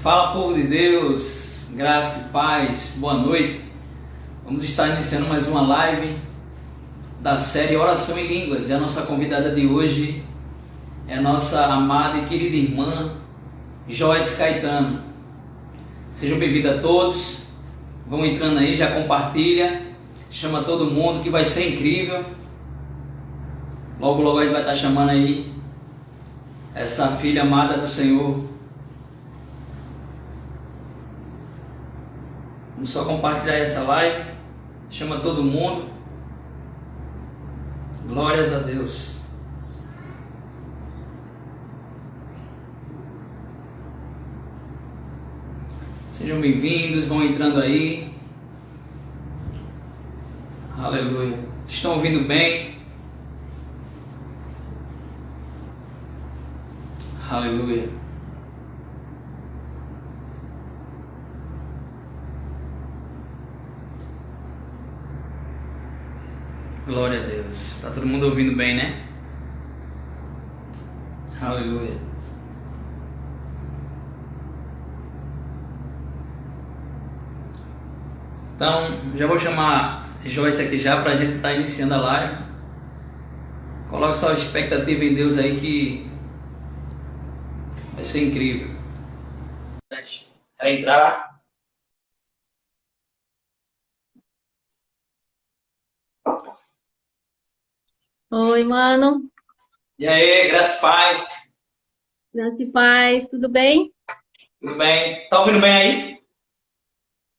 Fala, povo de Deus, graça e paz, boa noite. Vamos estar iniciando mais uma live da série Oração em Línguas. E a nossa convidada de hoje é a nossa amada e querida irmã Joyce Caetano. Sejam bem-vindos a todos. Vão entrando aí, já compartilha, chama todo mundo que vai ser incrível. Logo, logo a gente vai estar chamando aí essa filha amada do Senhor. Vamos só compartilhar essa live. Chama todo mundo. Glórias a Deus. Sejam bem-vindos, vão entrando aí. Aleluia. Vocês estão ouvindo bem? Aleluia. Glória a Deus. Está todo mundo ouvindo bem, né? Aleluia. Então, já vou chamar Joyce aqui já para a gente estar iniciando a live. Coloque sua expectativa em Deus aí que vai ser incrível. Quer entrar? Oi, mano. E aí, graças e paz. Graça e paz, tudo bem? Tudo bem? Tá ouvindo bem aí?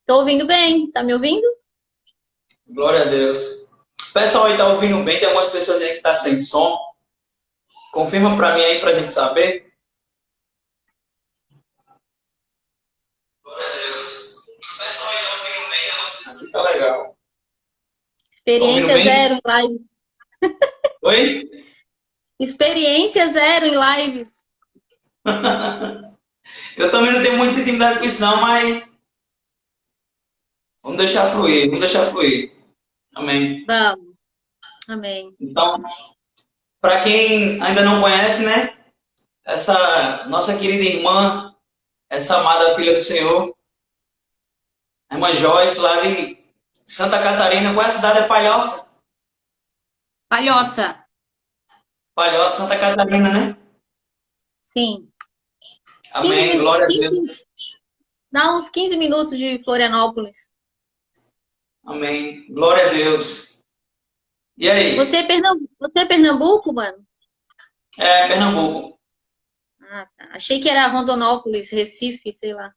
Tô ouvindo bem, tá me ouvindo? Glória a Deus. O pessoal aí tá ouvindo bem? Tem algumas pessoas aí que tá sem som. Confirma pra mim aí pra gente saber. Glória a Deus. O pessoal aí tá ouvindo bem? Tem algumas pessoas que tá legal. Experiência bem? zero em lives. Oi? Experiência zero em lives. Eu também não tenho muita intimidade com isso não, mas vamos deixar fluir, vamos deixar fluir. Amém. Vamos. Amém. Então, para quem ainda não conhece, né? Essa nossa querida irmã, essa amada filha do Senhor, a irmã Joyce, lá de Santa Catarina. Qual é a cidade? É Palhoça? Palhoça. Palhoça, Santa Catarina, né? Sim. Amém, glória a Deus. Dá uns 15 minutos de Florianópolis. Amém, glória a Deus. E aí? Você é Pernambuco, mano? É, Pernambuco. Ah, tá. Achei que era Rondonópolis, Recife, sei lá.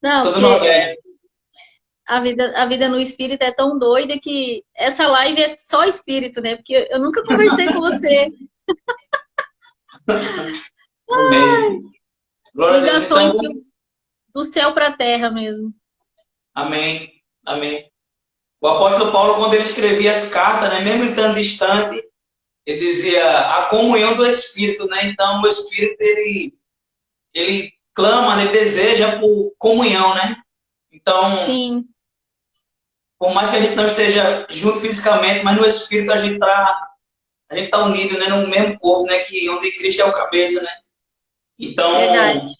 Não, Sou do porque Nordeste. a vida no espírito é tão doida que essa live é só espírito, né? Porque eu nunca conversei com você. Amém. Glória a Deus, Ligações então. do céu para a terra mesmo. Amém, amém. O apóstolo Paulo, quando ele escrevia as cartas, né, mesmo estando distante, ele dizia a comunhão do Espírito, né? Então, o Espírito, ele clama, ele deseja por comunhão, né? Então, Sim, por mais que a gente não esteja junto fisicamente, mas no Espírito a gente tá unido, né, no mesmo corpo, né, que onde Cristo é o cabeça, né? Então, verdade.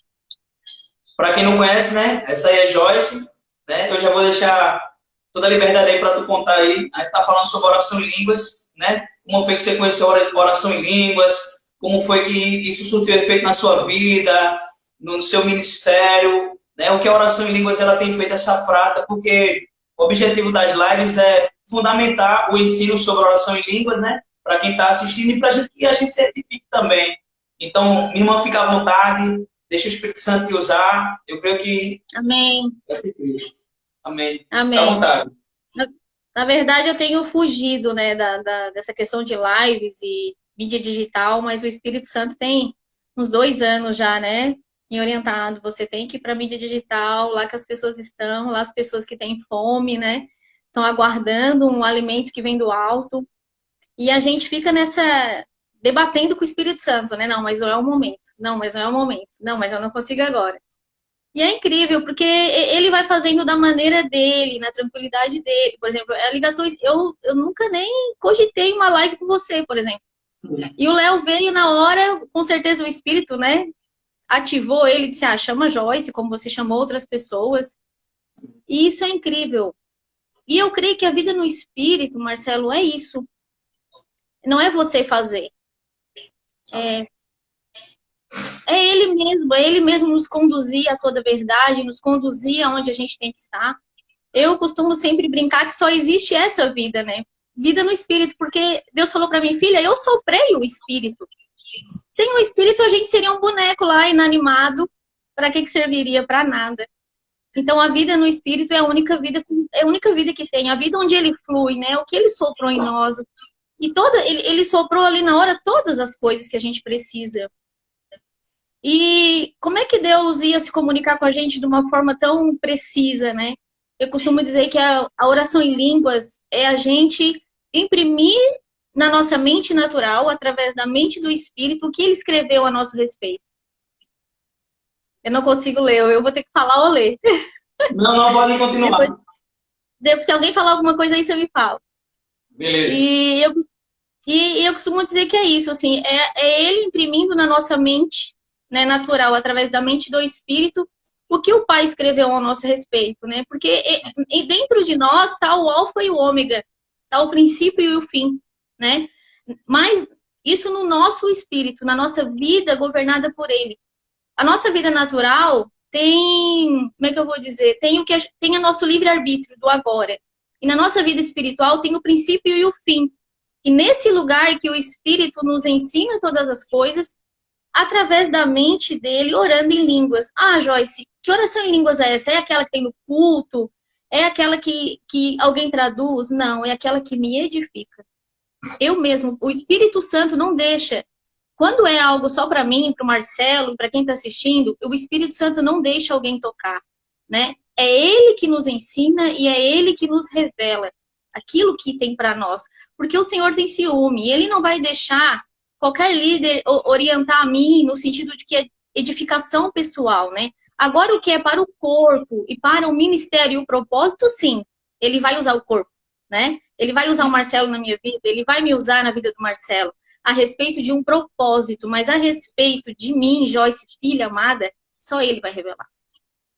para quem não conhece, né, essa aí é Joyce, né? Eu já vou deixar toda a liberdade aí para tu contar aí. A gente tá falando sobre oração em línguas, né? Como foi que você conheceu a oração em línguas? Como foi que isso surtiu efeito na sua vida, no seu ministério, né? O que a oração em línguas ela tem feito essa prática, porque o objetivo das lives é fundamentar o ensino sobre oração em línguas, né? Para quem está assistindo e para que a gente se edifique também. Então, minha irmã, fica à vontade, deixa o Espírito Santo te usar. Eu creio que Amém. vai ser incrível. Amém. Fica à Amém. vontade. Na verdade, eu tenho fugido, né, dessa questão de lives e mídia digital, mas o Espírito Santo tem uns 2 anos já, né, me orientado. Você tem que ir para a mídia digital, lá que as pessoas estão, lá as pessoas que têm fome, né, estão aguardando um alimento que vem do alto. E a gente fica debatendo com o Espírito Santo, né? Não, mas não é o momento. Não, mas não é o momento. Não, mas eu não consigo agora. E é incrível, porque ele vai fazendo da maneira dele, na tranquilidade dele. Por exemplo, ligações. Eu nunca nem cogitei uma live com você, por exemplo. E o Léo veio na hora, com certeza o espírito, né? Ativou ele, disse, chama Joyce, como você chamou outras pessoas. E isso é incrível. E eu creio que a vida no espírito, Marcelo, é isso. Não é você fazer. É ele mesmo nos conduzir a toda a verdade, nos conduzir aonde a gente tem que estar. Eu costumo sempre brincar que só existe essa vida, né? Vida no espírito, porque Deus falou para mim, filha, eu soprei o espírito. Sem o espírito, a gente seria um boneco lá, inanimado. Para que serviria? Para nada. Então, a vida no espírito é a única vida que tem. A vida onde ele flui, né? O que ele soprou em nós. E ele soprou ali na hora todas as coisas que a gente precisa. E como é que Deus ia se comunicar com a gente de uma forma tão precisa, né? Eu costumo dizer que a oração em línguas é a gente imprimir na nossa mente natural, através da mente do Espírito, o que ele escreveu a nosso respeito. Eu não consigo ler, eu vou ter que falar ou ler. Não, não, pode continuar. Se alguém falar alguma coisa aí, você me fala. Beleza. E eu costumo dizer que é isso, assim, é ele imprimindo na nossa mente, né, natural, através da mente do Espírito, o que o Pai escreveu ao nosso respeito, né? Porque e dentro de nós está o alfa e o ômega, está o princípio e o fim, né? Mas isso no nosso espírito, na nossa vida governada por ele. A nossa vida natural tem, como é que eu vou dizer? Tem o nosso livre-arbítrio do agora. E na nossa vida espiritual tem o princípio e o fim. E nesse lugar que o Espírito nos ensina todas as coisas, através da mente dele, orando em línguas. Joyce, que oração em línguas é essa? É aquela que tem no culto? É aquela que alguém traduz? Não, é aquela que me edifica. Eu mesmo, o Espírito Santo não deixa. Quando é algo só para mim, para o Marcelo, para quem está assistindo, o Espírito Santo não deixa alguém tocar, né? É ele que nos ensina e é ele que nos revela aquilo que tem para nós. Porque o Senhor tem ciúme, e ele não vai deixar qualquer líder orientar a mim no sentido de que é edificação pessoal, né? Agora, o que é para o corpo e para o ministério e o propósito, sim, ele vai usar o corpo, né? Ele vai usar o Marcelo na minha vida, ele vai me usar na vida do Marcelo, a respeito de um propósito, mas a respeito de mim, Joyce, filha amada, só ele vai revelar.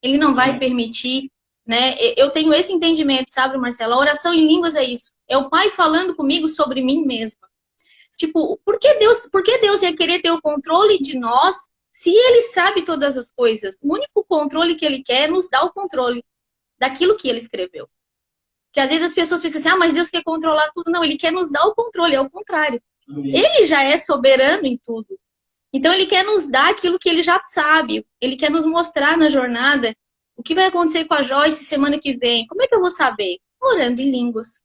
Ele não vai permitir, né? Eu tenho esse entendimento, sabe, Marcelo? A oração em línguas é isso. É o Pai falando comigo sobre mim mesma. Tipo, por que Deus ia querer ter o controle de nós se ele sabe todas as coisas? O único controle que ele quer é nos dar o controle daquilo que ele escreveu. Que às vezes as pessoas pensam assim, mas Deus quer controlar tudo. Não, ele quer nos dar o controle, é o contrário. Ele já é soberano em tudo. Então ele quer nos dar aquilo que ele já sabe. Ele quer nos mostrar na jornada o que vai acontecer com a Joyce semana que vem. Como é que eu vou saber? Orando em línguas.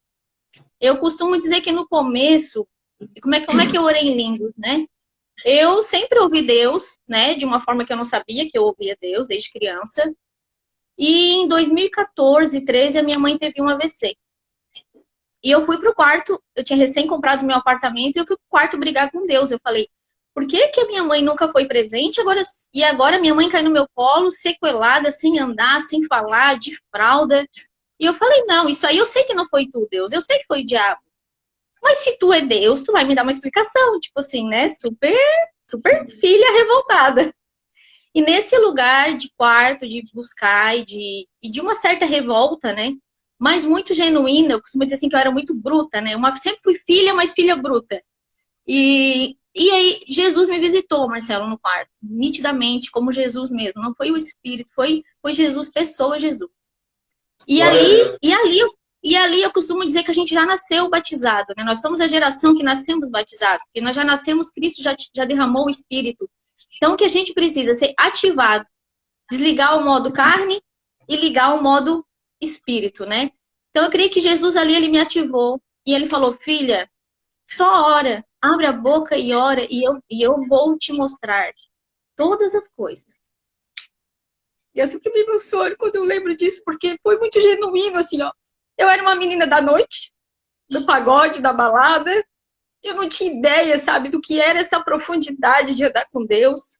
Eu costumo dizer que no começo, como é que eu orei em línguas, né? Eu sempre ouvi Deus, né? De uma forma que eu não sabia que eu ouvia Deus desde criança. E em 2014, 13, a minha mãe teve um AVC. E eu fui pro quarto, eu tinha recém comprado meu apartamento, e eu fui pro quarto brigar com Deus. Eu falei, por que que a minha mãe nunca foi presente? Agora minha mãe cai no meu colo, sequelada, sem andar, sem falar, de fralda. E eu falei, não, isso aí eu sei que não foi tu, Deus. Eu sei que foi o diabo. Mas se tu é Deus, tu vai me dar uma explicação. Tipo assim, né? Super, super filha revoltada. E nesse lugar de quarto, de buscar e de uma certa revolta, né? Mas muito genuína, eu costumo dizer assim que eu era muito bruta, né? Sempre fui filha, mas filha bruta. E aí Jesus me visitou, Marcelo, no quarto, nitidamente, como Jesus mesmo. Não foi o Espírito, foi Jesus, pessoa Jesus. E ali eu costumo dizer que a gente já nasceu batizado, né? Nós somos a geração que nascemos batizados, porque nós já nascemos, Cristo já derramou o Espírito. Então, o que a gente precisa ser ativado, desligar o modo carne e ligar o modo espírito, né? Então, eu creio que Jesus ali, ele me ativou. E ele falou, filha, só ora, abre a boca e ora, e eu vou te mostrar todas as coisas. E eu sempre me emociono quando eu lembro disso, porque foi muito genuíno, assim, ó. Eu era uma menina da noite, do pagode, da balada. Eu não tinha ideia, sabe, do que era essa profundidade de andar com Deus.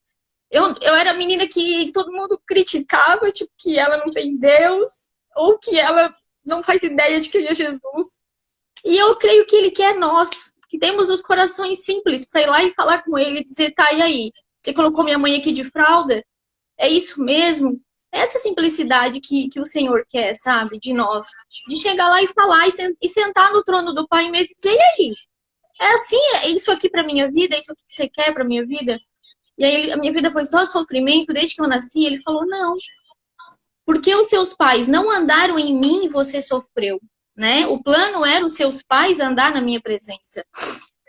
Eu era a menina que todo mundo criticava, tipo, que ela não tem Deus, ou que ela não faz ideia de quem é Jesus. E eu creio que Ele quer nós, que temos os corações simples para ir lá e falar com ele e dizer, tá, e aí? Você colocou minha mãe aqui de fralda? É isso mesmo? Essa simplicidade que o Senhor quer, sabe, de nós. De chegar lá e falar e sentar no trono do Pai mesmo e dizer, e aí? É assim? É isso aqui para minha vida? É isso aqui que você quer para minha vida? E aí a minha vida foi só sofrimento desde que eu nasci? Ele falou, não. Porque os seus pais não andaram em mim e você sofreu, né? O plano era os seus pais andar na minha presença.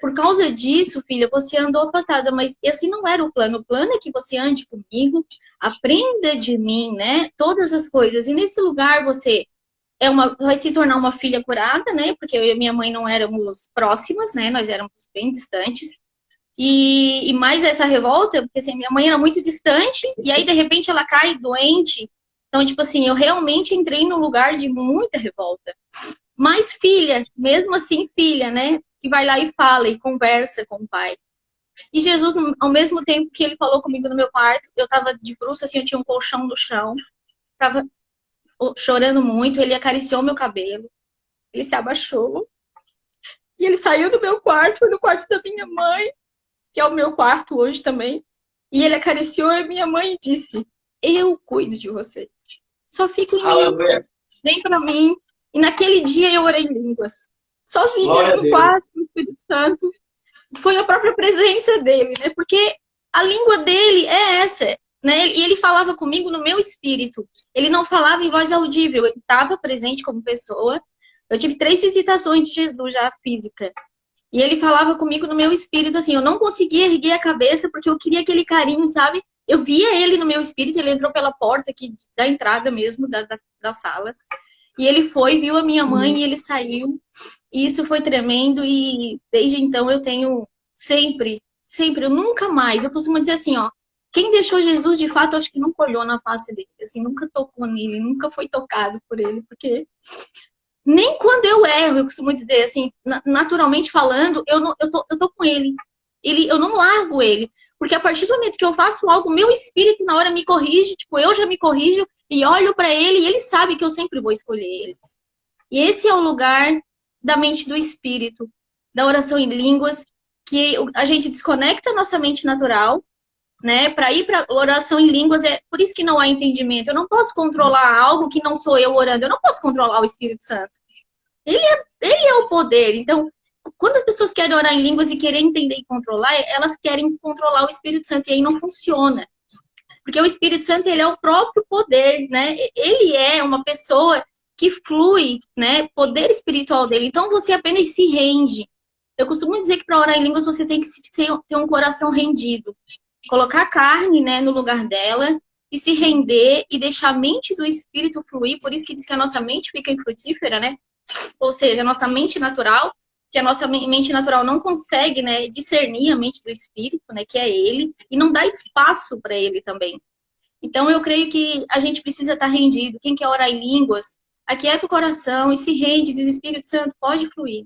Por causa disso, filha, você andou afastada, mas esse não era o plano. O plano é que você ande comigo, aprenda de mim, né? Todas as coisas. E nesse lugar você vai se tornar uma filha curada, né? Porque eu e minha mãe não éramos próximas, né? Nós éramos bem distantes. E mais essa revolta, porque assim, minha mãe era muito distante, e aí de repente ela cai doente. Então, tipo assim, eu realmente entrei num lugar de muita revolta. Mas filha, mesmo assim, filha, né? Que vai lá e fala e conversa com o pai. E Jesus, ao mesmo tempo que ele falou comigo no meu quarto, eu tava de bruços, assim, eu tinha um colchão no chão, tava chorando muito, ele acariciou meu cabelo, ele se abaixou, e ele saiu do meu quarto, foi no quarto da minha mãe, que é o meu quarto hoje também, e ele acariciou a minha mãe e disse, eu cuido de você, só fica em mim, Aleluia. vem pra mim. E naquele dia eu orei em línguas, sozinha, Glória a no Deus. quarto, no Espírito Santo. Foi a própria presença dele, né? Porque a língua dele é essa, né? E ele falava comigo no meu espírito. Ele não falava em voz audível, ele estava presente como pessoa. Eu tive 3 visitações de Jesus já física. E ele falava comigo no meu espírito, assim, eu não conseguia erguer a cabeça porque eu queria aquele carinho, sabe? Eu via ele no meu espírito, ele entrou pela porta aqui da entrada mesmo da sala. E ele foi, viu a minha mãe e ele saiu. E isso foi tremendo e desde então eu tenho sempre, eu nunca mais, eu costumo dizer assim, ó, quem deixou Jesus de fato, eu acho que nunca olhou na face dele, assim, nunca tocou nele, nunca foi tocado por ele, porque nem quando eu erro, eu costumo dizer assim, naturalmente falando, eu tô com ele. Eu não largo ele. Porque a partir do momento que eu faço algo, meu espírito na hora me corrige, tipo, eu já me corrijo e olho para ele e ele sabe que eu sempre vou escolher ele. E esse é o lugar da mente do espírito, da oração em línguas, que a gente desconecta a nossa mente natural, né? Para ir para oração em línguas, é por isso que não há entendimento. Eu não posso controlar algo que não sou eu orando, eu não posso controlar o Espírito Santo. Ele é o poder. Então, quando as pessoas querem orar em línguas e querem entender e controlar, elas querem controlar o Espírito Santo e aí não funciona. Porque o Espírito Santo, ele é o próprio poder, né? Ele é uma pessoa que flui, né? Poder espiritual dele. Então, você apenas se rende. Eu costumo dizer que para orar em línguas você tem que ter um coração rendido. Colocar a carne, né, no lugar dela e se render e deixar a mente do espírito fluir. Por isso que diz que a nossa mente fica infrutífera, né? Ou seja, a nossa mente natural, que a nossa mente natural não consegue, né, discernir a mente do espírito, né, que é ele, e não dá espaço para ele também. Então, eu creio que a gente precisa estar rendido. Quem quer orar em línguas, aquieta o coração e se rende, diz, Espírito Santo, pode fluir.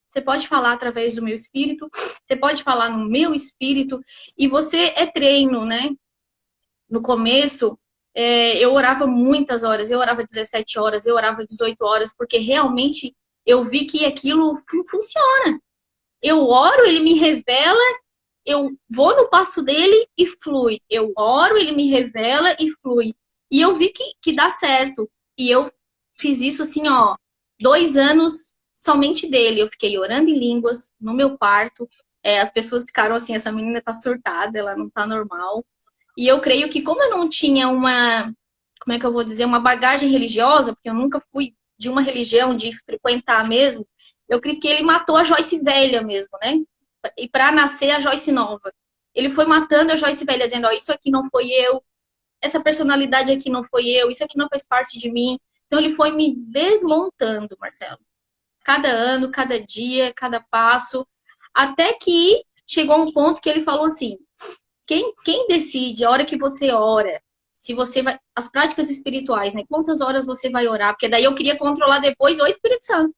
Você pode falar através do meu espírito, você pode falar no meu espírito, e você é treino, né? No começo, eu orava muitas horas, eu orava 17 horas, eu orava 18 horas, porque realmente eu vi que aquilo funciona. Eu oro, ele me revela, eu vou no passo dele e flui. Eu oro, ele me revela e flui. E eu vi que dá certo. E eu fiz isso assim, ó, 2 anos somente dele. Eu fiquei orando em línguas no meu quarto. As pessoas ficaram assim, essa menina tá surtada, ela não tá normal. E eu creio que como eu não tinha como é que eu vou dizer, uma bagagem religiosa, porque eu nunca fui de uma religião, de frequentar mesmo, eu creio que ele matou a Joyce velha mesmo, né? E para nascer a Joyce nova. Ele foi matando a Joyce velha, dizendo, ó, isso aqui não foi eu, essa personalidade aqui não foi eu, isso aqui não faz parte de mim. Então ele foi me desmontando, Marcelo. Cada ano, cada dia, cada passo, até que chegou a um ponto que ele falou assim, quem decide a hora que você ora, se você vai, as práticas espirituais, né? Quantas horas você vai orar? Porque daí eu queria controlar depois o Espírito Santo,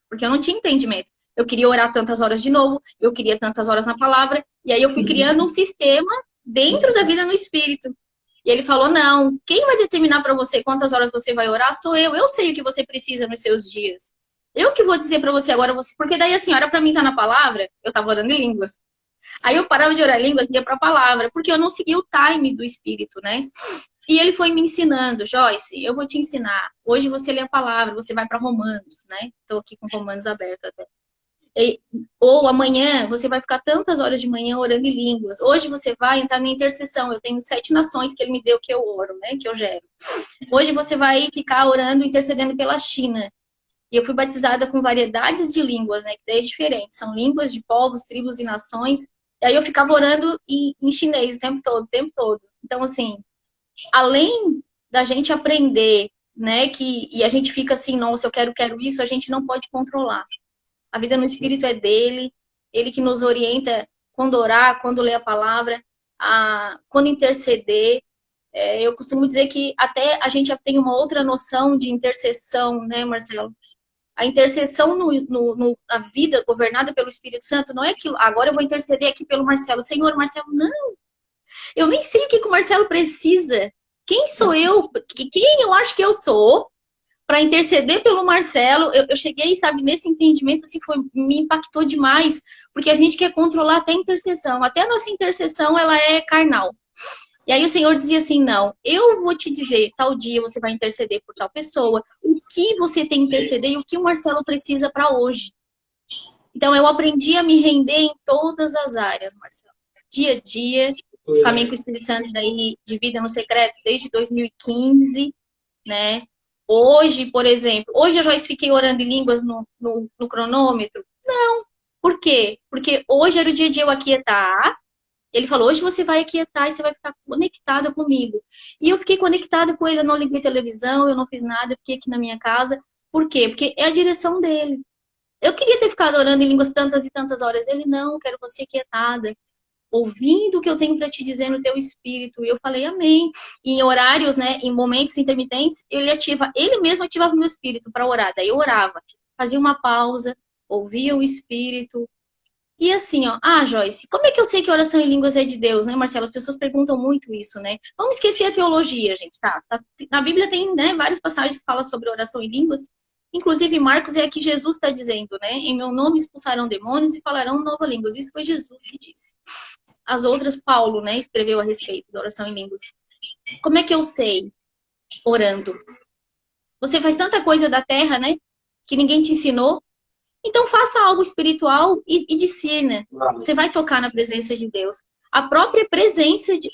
porque eu não tinha entendimento. Eu queria orar tantas horas de novo, eu queria tantas horas na palavra, e aí eu fui criando um sistema dentro da vida no Espírito. E ele falou, não, quem vai determinar para você quantas horas você vai orar sou eu sei o que você precisa nos seus dias. Eu que vou dizer para você agora, porque daí a senhora para mim tá na palavra, eu tava orando em línguas. Aí eu parava de orar em línguas e ia para a palavra, porque eu não seguia o time do Espírito, né? E ele foi me ensinando, Joyce, eu vou te ensinar. Hoje você lê a palavra, você vai para Romanos, né? Estou aqui com Romanos aberto até. Ou amanhã você vai ficar tantas horas de manhã orando em línguas. Hoje você vai entrar na intercessão. Eu tenho 7 nações que ele me deu que eu oro, né? Que eu gero. Hoje você vai ficar orando, intercedendo pela China. E eu fui batizada com variedades de línguas, né? Que daí é diferente. São línguas de povos, tribos e nações. E aí eu ficava orando em chinês o tempo todo, o tempo todo. Então, assim, além da gente aprender, né? E a gente fica assim, nossa, eu quero isso, a gente não pode controlar. A vida no Espírito é dele, ele que nos orienta quando orar, quando ler a palavra, quando interceder. Eu costumo dizer que até a gente já tem uma outra noção de intercessão, né, Marcelo? A intercessão na vida governada pelo Espírito Santo não é aquilo, agora eu vou interceder aqui pelo Marcelo. Senhor, Marcelo, não. Eu nem sei o que o Marcelo precisa. Quem sou eu? Quem eu acho que eu sou para interceder pelo Marcelo? Eu cheguei, sabe, nesse entendimento, assim, me impactou demais, porque a gente quer controlar até a intercessão. Até a nossa intercessão, ela é carnal. E aí o Senhor dizia assim, não, eu vou te dizer, tal dia você vai interceder por tal pessoa, o que você tem que interceder e o que o Marcelo precisa para hoje. Então eu aprendi a me render em todas as áreas, Marcelo. Dia a dia, caminho com o Espírito Santo daí de vida no secreto desde 2015, né? Hoje, por exemplo, hoje eu já fiquei orando em línguas no cronômetro? Não. Por quê? Porque hoje era o dia de eu aquietar. Ele falou, hoje você vai aquietar e você vai ficar conectada comigo. E eu fiquei conectada com ele, eu não liguei televisão, eu não fiz nada, eu fiquei aqui na minha casa. Por quê? Porque é a direção dele. Eu queria ter ficado orando em línguas tantas e tantas horas. Ele, não, eu quero você quietada, ouvindo o que eu tenho para te dizer no teu espírito. E eu falei, amém. E em horários, né, em momentos intermitentes, ele mesmo ativava o meu espírito para orar. Daí eu orava, fazia uma pausa, ouvia o espírito. E assim, ó, Joyce, como é que eu sei que oração em línguas é de Deus, né, Marcelo? As pessoas perguntam muito isso, né? Vamos esquecer a teologia, gente, tá? Na Bíblia tem, né, várias passagens que falam sobre oração em línguas. Inclusive, Marcos é aqui Jesus está dizendo, né? Em meu nome expulsarão demônios e falarão novas línguas. Isso foi Jesus que disse. As outras, Paulo, né, escreveu a respeito da oração em línguas. Como é que eu sei? Orando. Você faz tanta coisa da terra, né? Que ninguém te ensinou. Então faça algo espiritual e discirna. Você vai tocar na presença de Deus. A própria presença de...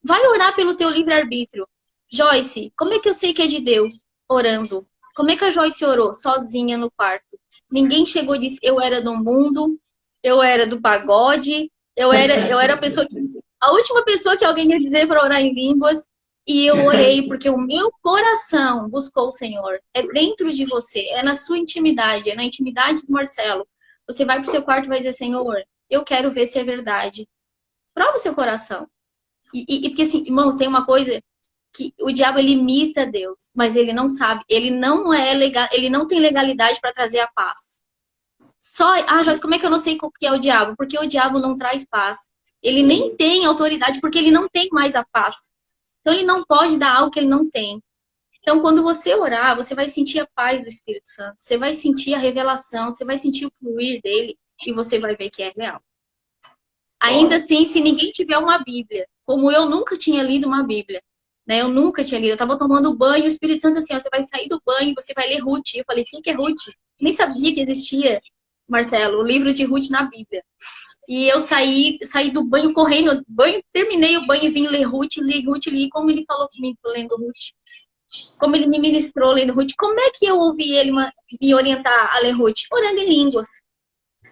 Vai orar pelo teu livre-arbítrio. Joyce, como é que eu sei que é de Deus? Orando. Como é que a Joyce orou? Sozinha no quarto. Ninguém chegou e disse, eu era do mundo, eu era do pagode, eu era a pessoa que... A última pessoa que alguém ia dizer para orar em línguas, e eu orei porque o meu coração buscou o Senhor. É dentro de você, é na sua intimidade, é na intimidade do Marcelo. Você vai pro seu quarto e vai dizer, Senhor, eu quero ver se é verdade. Prova o seu coração. E porque assim, irmãos, tem uma coisa que o diabo ele imita Deus, mas ele não sabe, ele não é legal, ele não tem legalidade para trazer a paz. Joyce, como é que eu não sei o que é o diabo? Porque o diabo não traz paz. Ele nem tem autoridade porque ele não tem mais a paz. Então ele não pode dar algo que ele não tem. Então quando você orar, você vai sentir a paz do Espírito Santo, você vai sentir a revelação, você vai sentir o fluir dele e você vai ver que é real. Ainda assim, se ninguém tiver uma Bíblia, como eu nunca tinha lido uma Bíblia, né? Eu nunca tinha lido, eu estava tomando banho, o Espírito Santo assim, ó, você vai sair do banho e você vai ler Ruth. Eu falei, o que é Ruth? Nem sabia que existia, Marcelo, o livro de Ruth na Bíblia. E eu saí do banho correndo, terminei o banho e vim ler Ruth, li como ele falou comigo lendo Ruth. Como ele me ministrou lendo Ruth. Como é que eu ouvi ele me orientar a ler Ruth? Orando em línguas.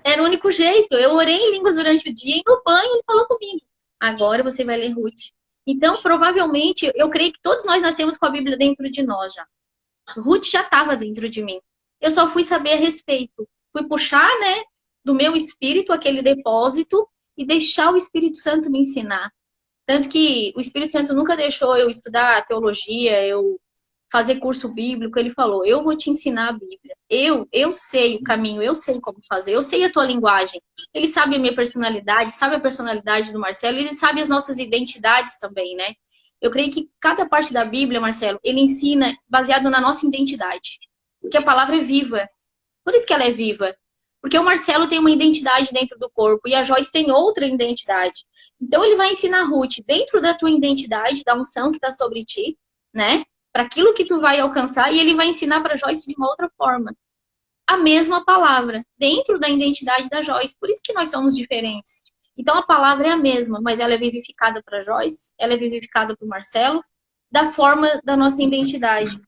Era o único jeito. Eu orei em línguas durante o dia e no banho ele falou comigo. Agora você vai ler Ruth. Então, provavelmente, eu creio que todos nós nascemos com a Bíblia dentro de nós já. Ruth já estava dentro de mim. Eu só fui saber a respeito. Fui puxar, né, do meu espírito aquele depósito e deixar o Espírito Santo me ensinar. Tanto que o Espírito Santo nunca deixou eu estudar teologia, eu fazer curso bíblico. Ele falou, eu vou te ensinar a Bíblia. Eu sei o caminho, eu sei como fazer, eu sei a tua linguagem. Ele sabe a minha personalidade, sabe a personalidade do Marcelo, e ele sabe as nossas identidades também, né? Eu creio que cada parte da Bíblia, Marcelo, ele ensina baseado na nossa identidade. Porque a palavra é viva. Por isso que ela é viva. Porque o Marcelo tem uma identidade dentro do corpo e a Joyce tem outra identidade. Então ele vai ensinar a Ruth dentro da tua identidade, da unção que está sobre ti, né? Para aquilo que tu vai alcançar, e ele vai ensinar para Joyce de uma outra forma. A mesma palavra, dentro da identidade da Joyce. Por isso que nós somos diferentes. Então a palavra é a mesma, mas ela é vivificada para Joyce, ela é vivificada para o Marcelo, da forma da nossa identidade.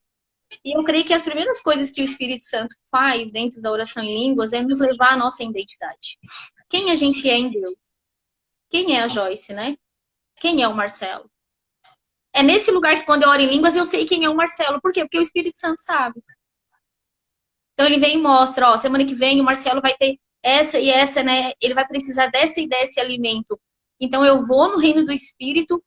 E eu creio que as primeiras coisas que o Espírito Santo faz dentro da oração em línguas é nos levar à nossa identidade. Quem a gente é em Deus? Quem é a Joyce, né? Quem é o Marcelo? É nesse lugar que quando eu oro em línguas eu sei quem é o Marcelo. Por quê? Porque o Espírito Santo sabe. Então ele vem e mostra, ó, semana que vem o Marcelo vai ter essa e essa, né? Ele vai precisar dessa e desse alimento. Então eu vou no reino do Espírito,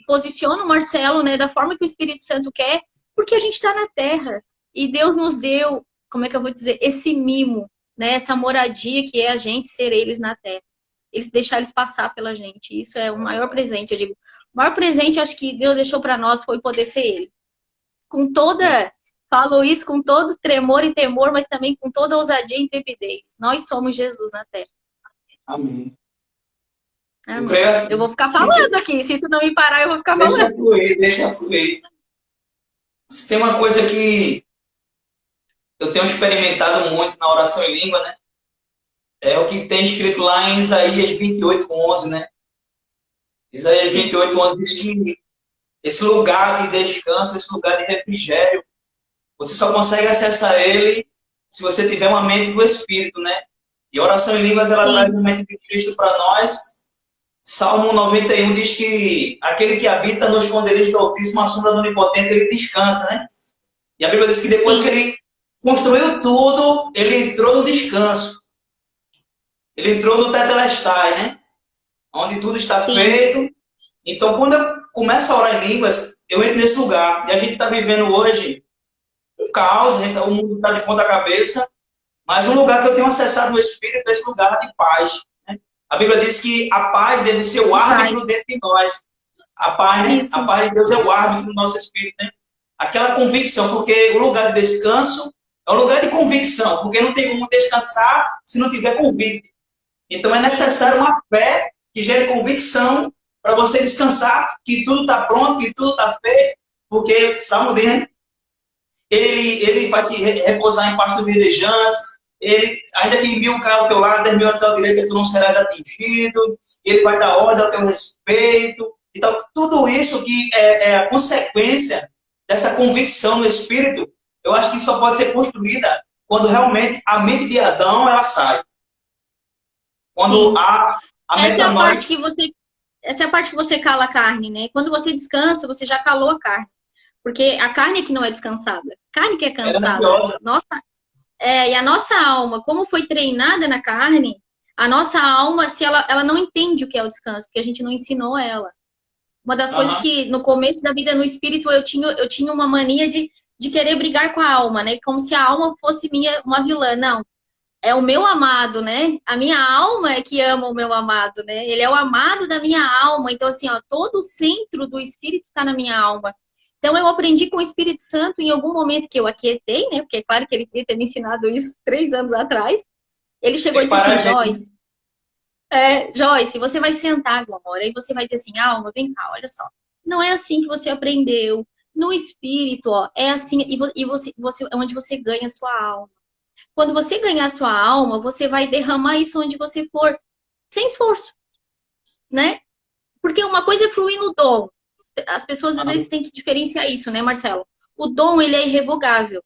posiciono o Marcelo, né, da forma que o Espírito Santo quer, porque a gente está na Terra. E Deus nos deu, como é que eu vou dizer, esse mimo, né? Essa moradia que é a gente ser eles na Terra. Eles deixar eles passar pela gente. Isso é o maior presente, eu digo. O maior presente, acho que Deus deixou para nós foi poder ser Ele. Com toda, falo isso com todo tremor e temor, mas também com toda ousadia e intrepidez. Nós somos Jesus na Terra. Amém. Amém. Eu creio assim. Eu vou ficar falando aqui. Se tu não me parar, eu vou ficar Deixa falando. fluir, deixa fluir. Se tem uma coisa que eu tenho experimentado muito na oração em língua, né? É o que tem escrito lá em Isaías 28:11, né? Isaías 28:11 diz que esse lugar de descanso, esse lugar de refrigério, você só consegue acessar ele se você tiver uma mente do Espírito, né? E a oração em línguas, ela traz a mente de Cristo para nós. Salmo 91 diz que aquele que habita no esconderijo do Altíssimo, a sombra do Onipotente, ele descansa, né? E a Bíblia diz que depois que ele construiu tudo, ele entrou no descanso. Ele entrou no Tetelestai, né? Onde tudo está feito. Então, quando eu começo a orar em línguas, eu entro nesse lugar. E a gente está vivendo hoje um caos, né? O mundo está de ponta cabeça. Mas um lugar que eu tenho acessado no Espírito é esse lugar de paz. Né? A Bíblia diz que a paz deve ser o árbitro dentro de nós. A paz, né? A paz de Deus é o árbitro do nosso Espírito, né? Aquela convicção, porque o lugar de descanso é um lugar de convicção, porque não tem como descansar se não tiver convicto. Então é necessário uma fé que gere convicção para você descansar, que tudo está pronto, que tudo está feito, porque Salmo diz, né? Ele vai te repousar em pastos verdejantes, ainda que 1.000 caia ao teu lado, 10.000 à tua direita, tu não serás atingido, ele vai dar ordem ao teu respeito. Então, tudo isso que é a consequência dessa convicção no Espírito, eu acho que só pode ser construída quando realmente a mente de Adão, ela sai. Quando a metanoia... Essa é a parte que você cala a carne, né? Quando você descansa, você já calou a carne. Porque a carne é que não é descansada. A carne que é cansada. E a nossa alma, como foi treinada na carne, a nossa alma, se ela não entende o que é o descanso, porque a gente não ensinou ela. Uma das coisas que no começo da vida no espírito eu tinha uma mania de querer brigar com a alma, né? Como se a alma fosse uma vilã. Não. É o meu amado, né? A minha alma é que ama o meu amado, né? Ele é o amado da minha alma. Então, assim, ó, todo o centro do espírito está na minha alma. Então, eu aprendi com o Espírito Santo em algum momento que eu aquietei, né? Porque é claro que ele queria ter me ensinado isso 3 anos atrás. Ele chegou e disse assim, Joyce, você vai sentar agora e você vai dizer assim, alma, vem cá, olha só. Não é assim que você aprendeu. No espírito, ó, é assim, e você é onde você ganha a sua alma. Quando você ganhar a sua alma, você vai derramar isso onde você for, sem esforço, né? Porque uma coisa é fluir no dom. As pessoas às vezes têm que diferenciar isso, né, Marcelo? O dom, ele é irrevogável.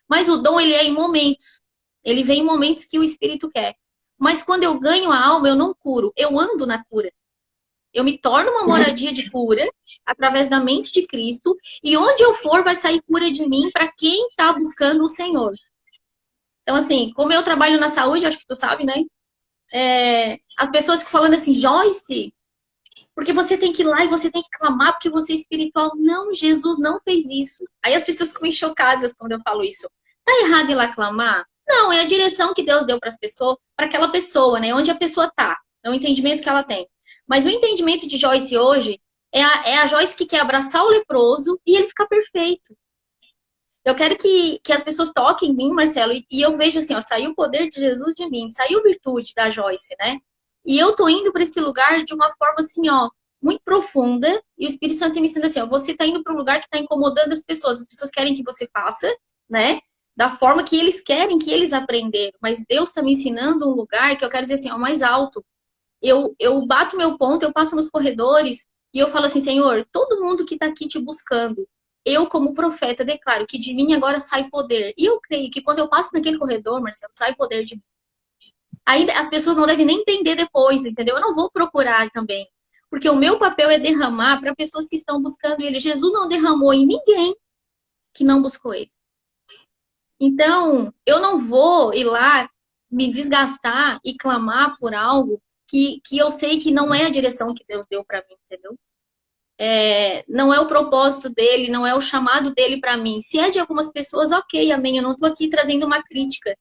Mas o dom, ele é em momentos. Ele vem em momentos que o Espírito quer. Mas quando eu ganho a alma, eu não curo. Eu ando na cura. Eu me torno uma moradia de cura através da mente de Cristo. E onde eu for, vai sair cura de mim para quem está buscando o Senhor. Então, assim, como eu trabalho na saúde, acho que tu sabe, né? As pessoas ficam falando assim, Joyce, porque você tem que ir lá e você tem que clamar porque você é espiritual. Não, Jesus não fez isso. Aí as pessoas ficam chocadas quando eu falo isso. Tá errado ir lá clamar? Não, é a direção que Deus deu para as pessoas, para aquela pessoa, né? Onde a pessoa tá. É o entendimento que ela tem. Mas o entendimento de Joyce hoje é a Joyce que quer abraçar o leproso e ele ficar perfeito. Eu quero que as pessoas toquem em mim, Marcelo, e eu vejo assim, ó, saiu o poder de Jesus de mim, saiu virtude da Joyce, né? E eu tô indo para esse lugar de uma forma assim, ó, muito profunda, e o Espírito Santo tá me ensinando assim, ó, você tá indo para um lugar que tá incomodando as pessoas querem que você faça, né? Da forma que eles querem que eles aprenderam, mas Deus tá me ensinando um lugar que eu quero dizer assim, ó, mais alto. Eu bato meu ponto, eu passo nos corredores e eu falo assim, Senhor, todo mundo que está aqui te buscando, eu como profeta declaro que de mim agora sai poder. E eu creio que quando eu passo naquele corredor, Marcelo, sai poder de mim. Aí as pessoas não devem nem entender depois, entendeu? Eu não vou procurar também. Porque o meu papel é derramar para pessoas que estão buscando ele. Jesus não derramou em ninguém que não buscou ele. Então, eu não vou ir lá me desgastar e clamar por algo que eu sei que não é a direção que Deus deu para mim, entendeu? Não é o propósito dele, não é o chamado dele para mim. Se é de algumas pessoas, ok, amém. Eu não estou aqui trazendo uma crítica.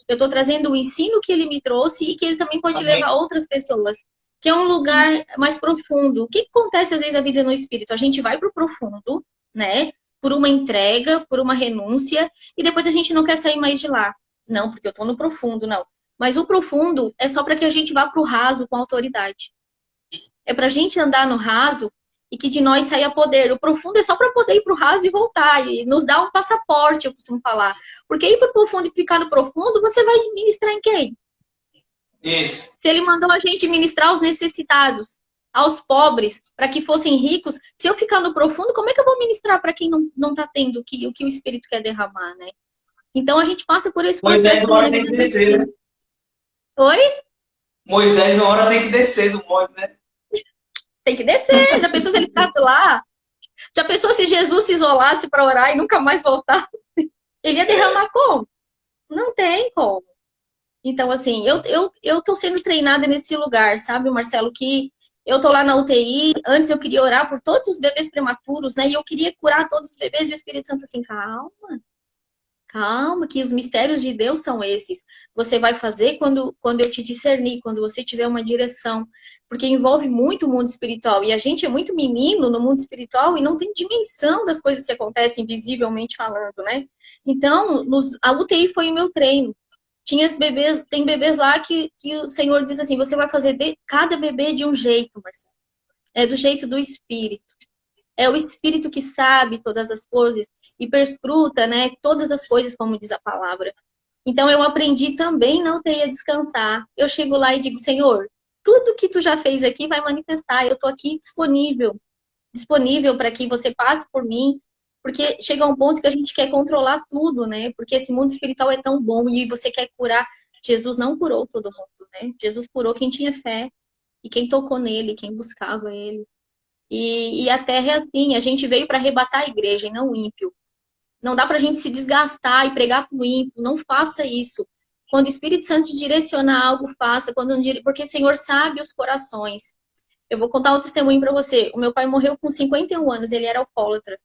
Eu estou trazendo o ensino que ele me trouxe e que ele também pode Amém. levar outras pessoas. Que é um lugar mais profundo. O que acontece às vezes na vida no espírito? A gente vai para o profundo, né? Por uma entrega, por uma renúncia, e depois a gente não quer sair mais de lá. Não, porque eu estou no profundo, não. Mas o profundo é só para que a gente vá para o raso com autoridade. É para a gente andar no raso e que de nós saia poder. O profundo é só para poder ir para o raso e voltar. E nos dá um passaporte, eu costumo falar. Porque ir para o profundo e ficar no profundo, você vai ministrar em quem? Isso. Se ele mandou a gente ministrar aos necessitados, aos pobres, para que fossem ricos, se eu ficar no profundo, como é que eu vou ministrar para quem não está tendo o que o Espírito quer derramar, né? Então a gente passa por esse Moisés processo uma também hora na tem vida que do descer, né? Espírito. Oi? Moisés uma hora tem que descer do monte, né? Tem que descer. Já pensou se ele ficasse lá? Já pensou se Jesus se isolasse para orar e nunca mais voltasse? Ele ia derramar como? Não tem como. Então, assim, eu tô sendo treinada nesse lugar, sabe, Marcelo? Que eu tô lá na UTI, antes eu queria orar por todos os bebês prematuros, né? E eu queria curar todos os bebês, e o Espírito Santo assim, calma, calma, que os mistérios de Deus são esses. Você vai fazer quando eu te discernir, quando você tiver uma direção. Porque envolve muito o mundo espiritual. E a gente é muito menino no mundo espiritual e não tem dimensão das coisas que acontecem visivelmente falando, né? Então, a UTI foi o meu treino. Tem bebês lá que o Senhor diz assim, você vai fazer cada bebê de um jeito, Marcelo. É do jeito do Espírito. É o Espírito que sabe todas as coisas e perscruta, né, todas as coisas, como diz a palavra. Então eu aprendi também não ter a descansar. Eu chego lá e digo, Senhor, tudo que tu já fez aqui vai manifestar. Eu estou aqui disponível para que você passe por mim, porque chega um ponto que a gente quer controlar tudo, né? Porque esse mundo espiritual é tão bom e você quer curar. Jesus não curou todo mundo, né? Jesus curou quem tinha fé e quem tocou nele, quem buscava ele. E a terra é assim, a gente veio para arrebatar a igreja e não o ímpio. Não dá para a gente se desgastar e pregar para o ímpio, não faça isso. Quando o Espírito Santo te direcionar algo, faça. Porque o Senhor sabe os corações. Eu vou contar um testemunho para você. O meu pai morreu com 51 anos, ele era alcoólatra.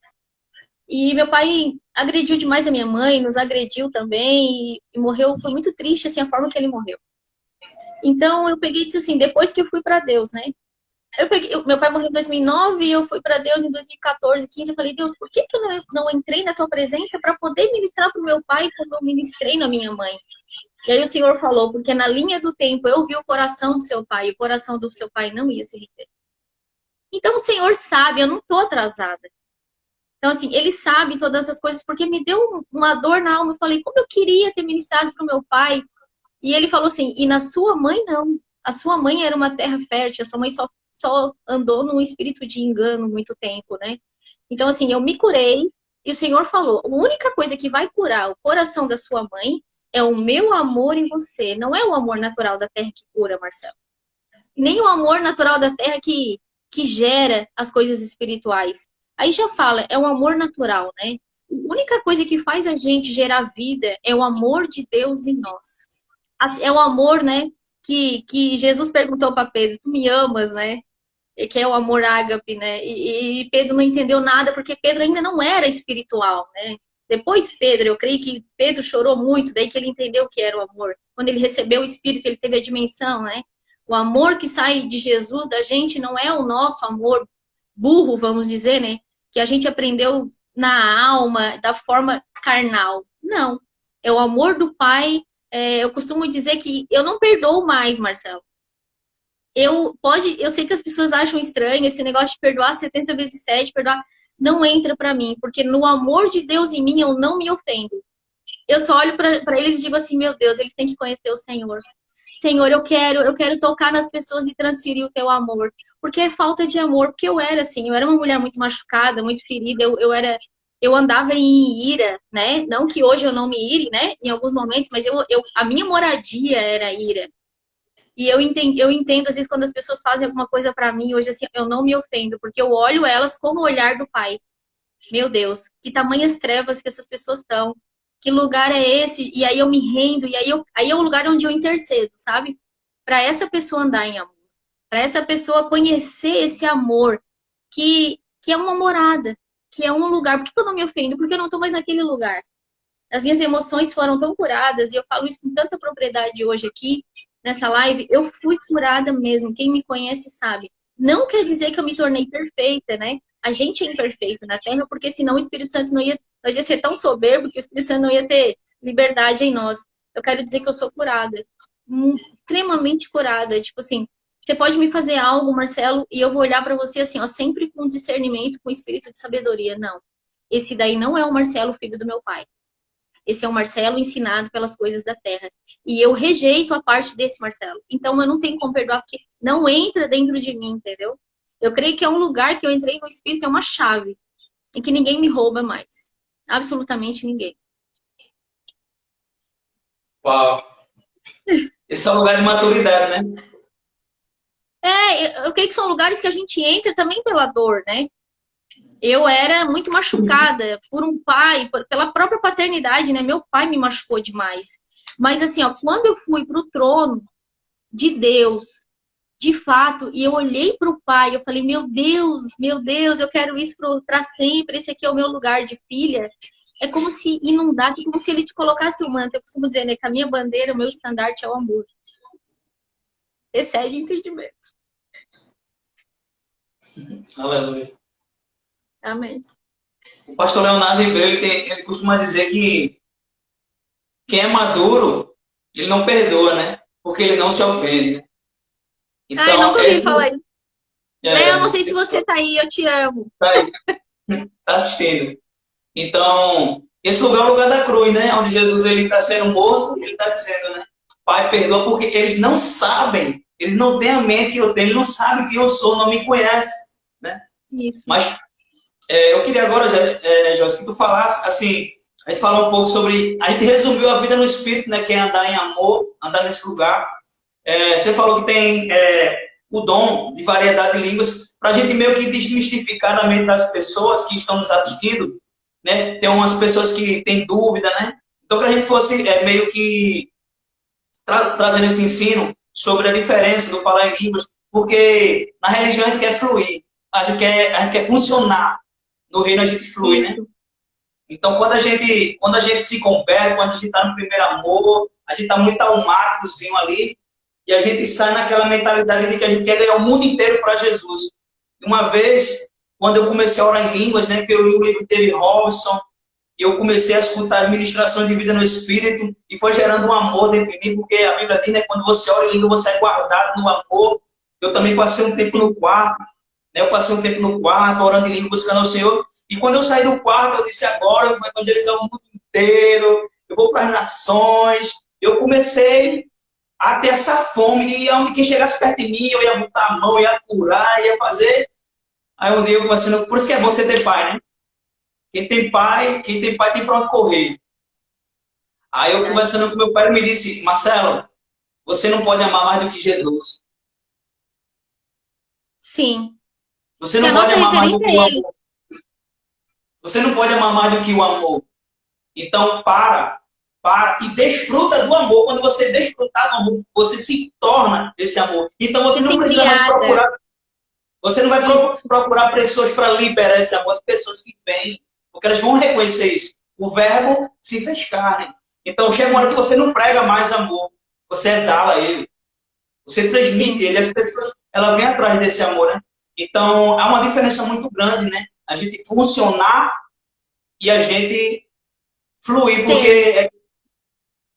E meu pai agrediu demais a minha mãe, nos agrediu também, e morreu, foi muito triste assim a forma que ele morreu. Então eu peguei e disse assim, depois que eu fui para Deus, né? Meu pai morreu em 2009 e eu fui para Deus em 2014, 15. Eu falei, Deus, por que eu não entrei na tua presença para poder ministrar para o meu pai como eu ministrei na minha mãe? E aí o Senhor falou, porque na linha do tempo eu vi o coração do seu pai, e o coração do seu pai não ia se render. Então o Senhor sabe, eu não estou atrasada. Então, assim, ele sabe todas as coisas, porque me deu uma dor na alma. Eu falei, como eu queria ter ministrado para o meu pai. E ele falou assim, e na sua mãe não. A sua mãe era uma terra fértil, a sua mãe só andou num espírito de engano muito tempo, né? Então, assim, eu me curei e o Senhor falou, a única coisa que vai curar o coração da sua mãe é o meu amor em você. Não é o amor natural da terra que cura, Marcelo. Nem o amor natural da terra que gera as coisas espirituais. Aí já fala, é o amor natural, né? A única coisa que faz a gente gerar vida é o amor de Deus em nós. É o amor, né? Que Jesus perguntou para Pedro, tu me amas, né? Que é o amor ágape, né? E Pedro não entendeu nada, porque Pedro ainda não era espiritual, né? Depois Pedro, eu creio que Pedro chorou muito, daí que ele entendeu o que era o amor. Quando ele recebeu o Espírito, ele teve a dimensão, né? O amor que sai de Jesus da gente não é o nosso amor burro, vamos dizer, né? Que a gente aprendeu na alma, da forma carnal. Não. É o amor do Pai. Eu costumo dizer que eu não perdoo mais, Marcelo. Eu sei que as pessoas acham estranho esse negócio de perdoar 70 vezes 7, perdoar. Não entra pra mim, porque no amor de Deus em mim eu não me ofendo. Eu só olho pra eles e digo assim, meu Deus, eles têm que conhecer o Senhor. Senhor, eu quero tocar nas pessoas e transferir o teu amor. Porque é falta de amor, porque eu era assim, eu era uma mulher muito machucada, muito ferida, eu andava em ira, né? Não que hoje eu não me ire, né? Em alguns momentos, mas a minha moradia era ira. E eu entendo, às vezes, quando as pessoas fazem alguma coisa pra mim, hoje, assim, eu não me ofendo, porque eu olho elas como o olhar do Pai. Meu Deus, que tamanhas trevas que essas pessoas estão. Que lugar é esse? E aí eu me rendo, e aí é o lugar onde eu intercedo, sabe? Pra essa pessoa andar em amor. Pra essa pessoa conhecer esse amor, que é uma morada, que é um lugar. Por que eu não me ofendo? Porque eu não tô mais naquele lugar. As minhas emoções foram tão curadas, e eu falo isso com tanta propriedade hoje aqui, nessa live, eu fui curada mesmo. Quem me conhece sabe. Não quer dizer que eu me tornei perfeita, né? A gente é imperfeito na Terra, porque senão o Espírito Santo não ia... Nós ia ser tão soberbo que o Espírito Santo não ia ter liberdade em nós. Eu quero dizer que eu sou curada. Extremamente curada. Tipo assim, você pode me fazer algo, Marcelo, e eu vou olhar pra você assim, ó, sempre com discernimento, com espírito de sabedoria. Não. Esse daí não é o Marcelo, filho do meu pai. Esse é o Marcelo ensinado pelas coisas da terra. E eu rejeito a parte desse Marcelo. Então eu não tenho como perdoar, porque não entra dentro de mim, entendeu? Eu creio que é um lugar que eu entrei no Espírito, é uma chave, em que ninguém me rouba mais. Absolutamente ninguém. Uau. Esse é um lugar de maturidade, né? Eu creio que são lugares que a gente entra também pela dor, né? Eu era muito machucada por um pai, pela própria paternidade, né? Meu pai me machucou demais. Mas assim, ó, quando eu fui pro trono de Deus, de fato, e eu olhei pro pai, eu falei, meu Deus, eu quero isso para sempre, esse aqui é o meu lugar de filha. É como se inundasse, como se ele te colocasse o manto. Eu costumo dizer, né, que a minha bandeira, o meu estandarte é o amor. Excede entendimento. Aleluia. Amém. O pastor Leonardo Ribeiro, ele costuma dizer que quem é maduro, ele não perdoa, né? Porque ele não se ofende, né? Ai, Então, nunca ouvi falar isso. Eu não é, sei se você tá aí, eu te amo. tá aí, tá assistindo. Então, esse lugar é o lugar da cruz, né? Onde Jesus ele está sendo morto, ele está dizendo, né? Pai, perdoa, porque eles não sabem, eles não têm a mente que eu tenho, eles não sabem quem eu sou, não me conhecem, né? Isso. Mas eu queria agora, Joyce, que tu falasse, assim, a gente falou um pouco sobre, a gente resumiu a vida no Espírito, né? Que é andar em amor, andar nesse lugar. Você falou que tem o dom de variedade de línguas, para a gente meio que desmistificar na mente das pessoas que estão nos assistindo, né? Tem umas pessoas que têm dúvida, né? Então, que a gente fosse meio que trazendo esse ensino sobre a diferença do falar em línguas, porque na religião a gente quer fluir, a gente quer funcionar, no reino a gente flui, Isso. né? Então, quando a gente se converte, quando a gente está no primeiro amor, a gente está muito almáticozinho ali, e a gente sai naquela mentalidade de que a gente quer ganhar o mundo inteiro para Jesus. Uma vez, quando eu comecei a orar em línguas, né, que eu li o livro de David Robinson, e eu comecei a escutar as ministrações de vida no Espírito, e foi gerando um amor dentro de mim, porque a Bíblia diz, né, quando você ora em língua, você é guardado no amor. Eu também passei um tempo no quarto, né, orando em língua, buscando ao Senhor, e quando eu saí do quarto, eu disse, agora eu vou evangelizar o mundo inteiro, eu vou para as nações. Eu comecei a ter essa fome, e onde quem chegasse perto de mim, eu ia botar a mão, ia curar, ia fazer. Aí um dia eu comecei, por isso que é bom você ter pai, né? Quem tem pai tem para onde correr. Aí eu conversando com meu pai, ele me disse, Marcelo, você não pode amar mais do que Jesus. Sim. Você não pode amar mais do que o amor. Você não pode amar mais do que o amor. Então, para e desfruta do amor. Quando você desfrutar do amor, você se torna esse amor. Então, você não precisa mais procurar. Você não vai procurar pessoas para liberar esse amor. As pessoas que vêm, porque elas vão reconhecer isso. O verbo se fez carne. Então, chega uma hora que você não prega mais amor. Você exala ele. Você transmite ele. As pessoas, elas vêm atrás desse amor, né? Então, há uma diferença muito grande, né? A gente funcionar e a gente fluir, porque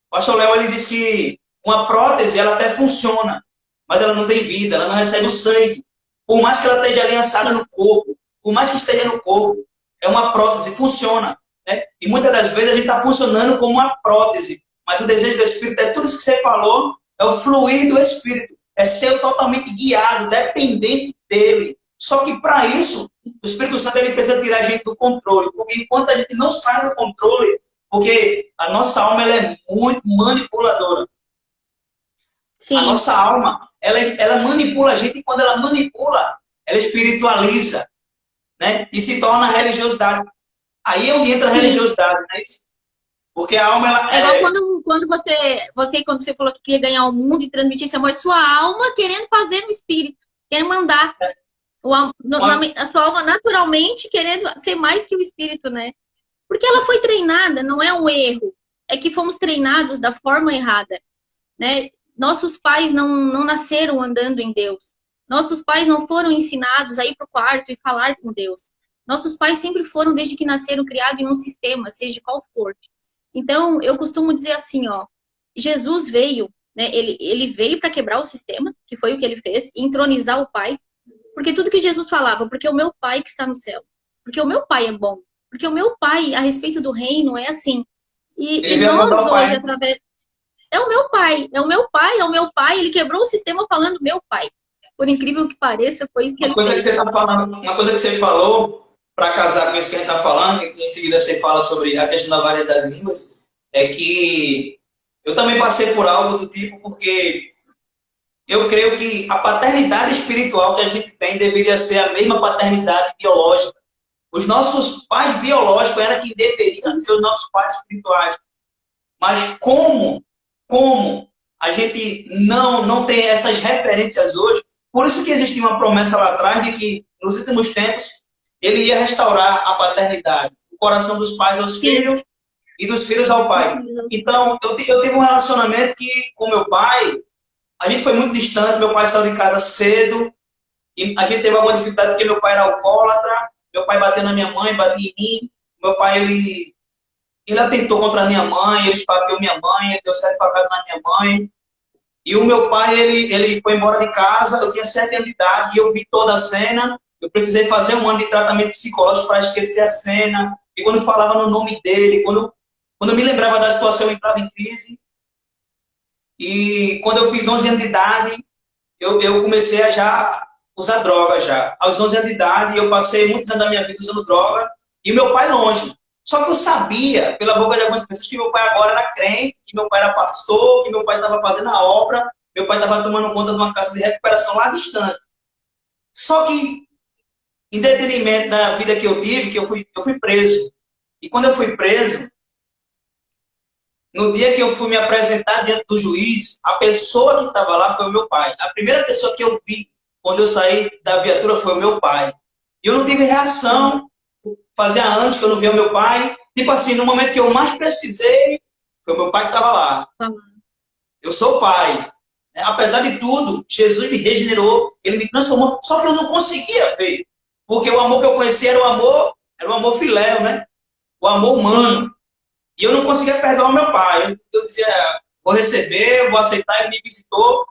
o pastor Léo, ele disse que uma prótese, ela até funciona, mas ela não tem vida, ela não recebe o sangue. Por mais que ela esteja aliançada no corpo, por mais que esteja no corpo, é uma prótese, funciona. Né? E muitas das vezes a gente está funcionando como uma prótese, mas o desejo do Espírito é tudo isso que você falou, é o fluir do Espírito, é ser totalmente guiado, dependente dele. Só que para isso, o Espírito Santo ele precisa tirar a gente do controle, porque enquanto a gente não sai do controle, porque a nossa alma ela é muito manipuladora. Sim. A nossa alma, ela manipula a gente, e quando ela manipula, ela espiritualiza, né? E se torna religiosidade. Aí é onde entra a religiosidade, né? Porque a alma, ela é igual quando você falou que queria ganhar o mundo e transmitir esse amor, sua alma querendo fazer no espírito, querendo mandar. A sua alma naturalmente querendo ser mais que o espírito, né? Porque ela foi treinada, não é um erro. É que fomos treinados da forma errada, né? Nossos pais não nasceram andando em Deus. Nossos pais não foram ensinados a ir para o quarto e falar com Deus. Nossos pais sempre foram, desde que nasceram, criados em um sistema, seja qual for. Então, eu costumo dizer assim, ó, Jesus veio, né? Ele veio para quebrar o sistema, que foi o que ele fez, e entronizar o Pai. Porque tudo que Jesus falava, porque o meu Pai que está no céu, porque o meu Pai é bom, porque o meu Pai, a respeito do reino, é assim. E nós hoje, através... É o meu pai, é o meu pai, é o meu pai. Ele quebrou o sistema falando meu pai. Por incrível que pareça, foi isso que ele fez. Uma coisa que você falou, para casar com isso que a gente está falando, e em seguida você fala sobre a questão da variedade de línguas, é que eu também passei por algo do tipo, porque eu creio que a paternidade espiritual que a gente tem deveria ser a mesma paternidade biológica. Os nossos pais biológicos eram quem deveriam ser os nossos pais espirituais. Mas como a gente não tem essas referências hoje, por isso que existia uma promessa lá atrás de que, nos últimos tempos, ele ia restaurar a paternidade, o coração dos pais aos filhos e dos filhos ao pai. Então, eu tive um relacionamento que, com meu pai, a gente foi muito distante, meu pai saiu de casa cedo, e a gente teve alguma dificuldade porque meu pai era alcoólatra, meu pai bateu na minha mãe, batia em mim, meu pai, ele atentou contra a minha mãe, ele esfaqueou minha mãe, ele deu 7 facadas na minha mãe. E o meu pai, ele foi embora de casa, eu tinha 7 anos de idade, e eu vi toda a cena. Eu precisei fazer 1 ano de tratamento psicológico para esquecer a cena. E quando eu falava no nome dele, quando eu me lembrava da situação, eu entrava em crise. E quando eu fiz 11 anos de idade, eu comecei a já usar droga já. Aos 11 anos de idade, eu passei muitos anos da minha vida usando droga, e meu pai longe. Só que eu sabia, pela boca de algumas pessoas, que meu pai agora era crente, que meu pai era pastor, que meu pai estava fazendo a obra, meu pai estava tomando conta de uma casa de recuperação lá distante. Só que, em detrimento da vida que eu tive, que eu fui preso. E quando eu fui preso, no dia que eu fui me apresentar diante do juiz, a pessoa que estava lá foi o meu pai. A primeira pessoa que eu vi quando eu saí da viatura foi o meu pai. E eu não tive reação. Fazia anos que eu não via meu pai. Tipo assim, no momento que eu mais precisei, foi o meu pai que estava lá. Eu sou pai. Apesar de tudo, Jesus me regenerou, ele me transformou. Só que eu não conseguia ver. Porque o amor que eu conhecia era o amor filéu, né? O amor humano. E eu não conseguia perdoar o meu pai. Eu dizia, vou receber, vou aceitar. Ele me visitou.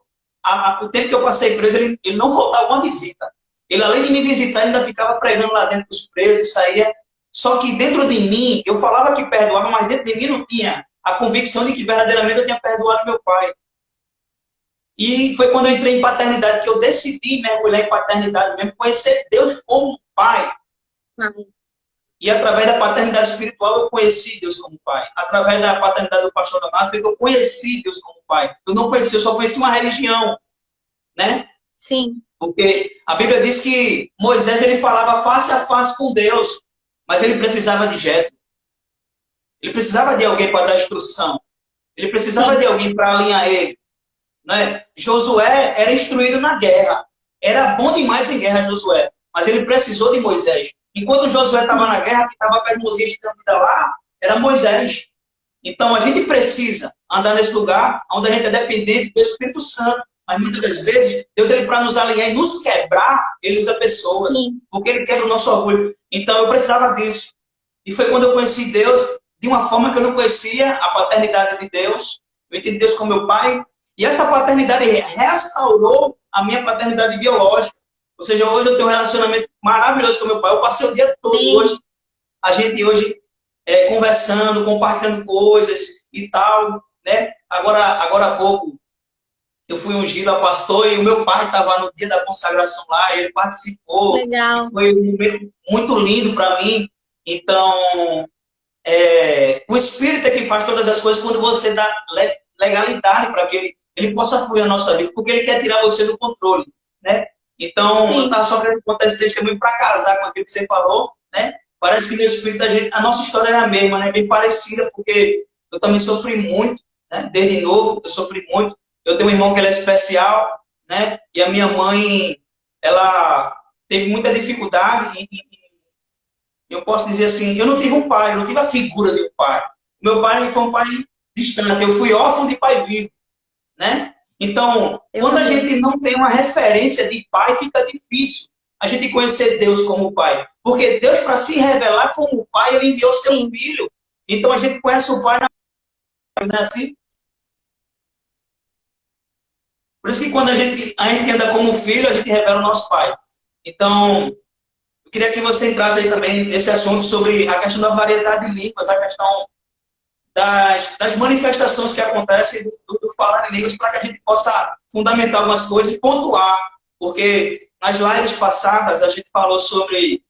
O tempo que eu passei preso, ele não voltava uma visita. Ele, além de me visitar, ainda ficava pregando lá dentro dos presos, saía. Só que dentro de mim, eu falava que perdoava, mas dentro de mim não tinha a convicção de que verdadeiramente eu tinha perdoado meu pai. E foi quando eu entrei em paternidade que eu decidi mergulhar em paternidade mesmo, conhecer Deus como pai. E através da paternidade espiritual eu conheci Deus como pai. Através da paternidade do pastor da Mafra, eu conheci Deus como pai. Eu não conheci, eu só conheci uma religião, né? Sim. Porque a Bíblia diz que Moisés ele falava face a face com Deus, mas ele precisava de Jétro. Ele precisava de alguém para dar instrução. Ele precisava de alguém para alinhar ele. Né? Josué era instruído na guerra. Era bom demais em guerra, Josué. Mas ele precisou de Moisés. Enquanto Josué estava na guerra, que estava com as mãozinhas de vida lá, era Moisés. Então a gente precisa andar nesse lugar onde a gente é dependente do Espírito Santo. Mas muitas das vezes, Deus, para nos alinhar e nos quebrar, ele usa pessoas. Sim. Porque ele quebra o nosso orgulho. Então eu precisava disso. E foi quando eu conheci Deus, de uma forma que eu não conhecia a paternidade de Deus. Eu entendi Deus como meu pai. E essa paternidade restaurou a minha paternidade biológica. Ou seja, hoje eu tenho um relacionamento maravilhoso com meu pai. Eu passei o dia todo Sim. hoje, a gente hoje conversando, compartilhando coisas e tal, né? Agora há pouco, eu fui ungido a pastor e o meu pai estava no dia da consagração lá, ele participou, e Legal. foi um momento muito lindo para mim. Então, o Espírito é que faz todas as coisas quando você dá legalidade para que ele possa fluir a nossa vida, porque ele quer tirar você do controle, né? Então, eu Sim. estava só querendo contar esse testemunho para casar com aquilo que você falou, né? Parece que no Espírito a nossa história é a mesma, né? Bem parecida, porque eu também sofri muito, né? Desde novo, eu sofri muito. Eu tenho um irmão que ele é especial, né? E a minha mãe, ela teve muita dificuldade eu posso dizer assim, eu não tive um pai, eu não tive a figura de um pai. Meu pai foi um pai distante, eu fui órfão de pai vivo, né? Então, quando a gente não tem uma referência de pai, fica difícil a gente conhecer Deus como pai. Porque Deus, para se revelar como pai, ele enviou seu Sim. filho. Então, a gente conhece o pai, não é assim? Por isso que quando a gente anda como filho, a gente revela o nosso pai. Então, eu queria que você entrasse aí também nesse assunto sobre a questão da variedade de línguas, a questão das manifestações que acontecem do falar em línguas, para que a gente possa fundamentar algumas coisas e pontuar. Porque nas lives passadas a gente falou sobre.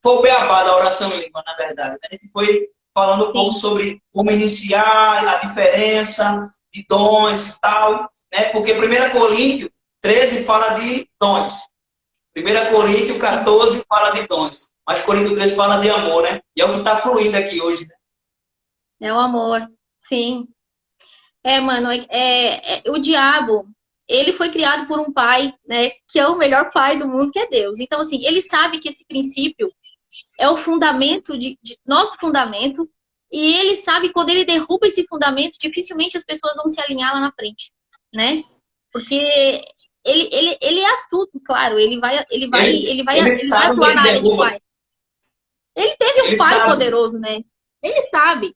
Foi o beabá da oração em língua, na verdade. A gente foi falando um pouco sobre como iniciar, a diferença de dons e tal. Né? Porque 1 Coríntios 13 fala de dons. 1 Coríntios 14 fala de dons. Mas Coríntios 13 fala de amor, né? E é o que está fluindo aqui hoje, né? É o amor, sim. Mano, o diabo, ele foi criado por um pai, né, que é o melhor pai do mundo, que é Deus. Então, assim, ele sabe que esse princípio é o fundamento de nosso fundamento, e ele sabe que quando ele derruba esse fundamento, dificilmente as pessoas vão se alinhar lá na frente, né? Porque ele é astuto, claro, ele vai sabe onde atuar ele na área de derruba. pai. Ele teve um pai sabe. poderoso, né? Ele sabe.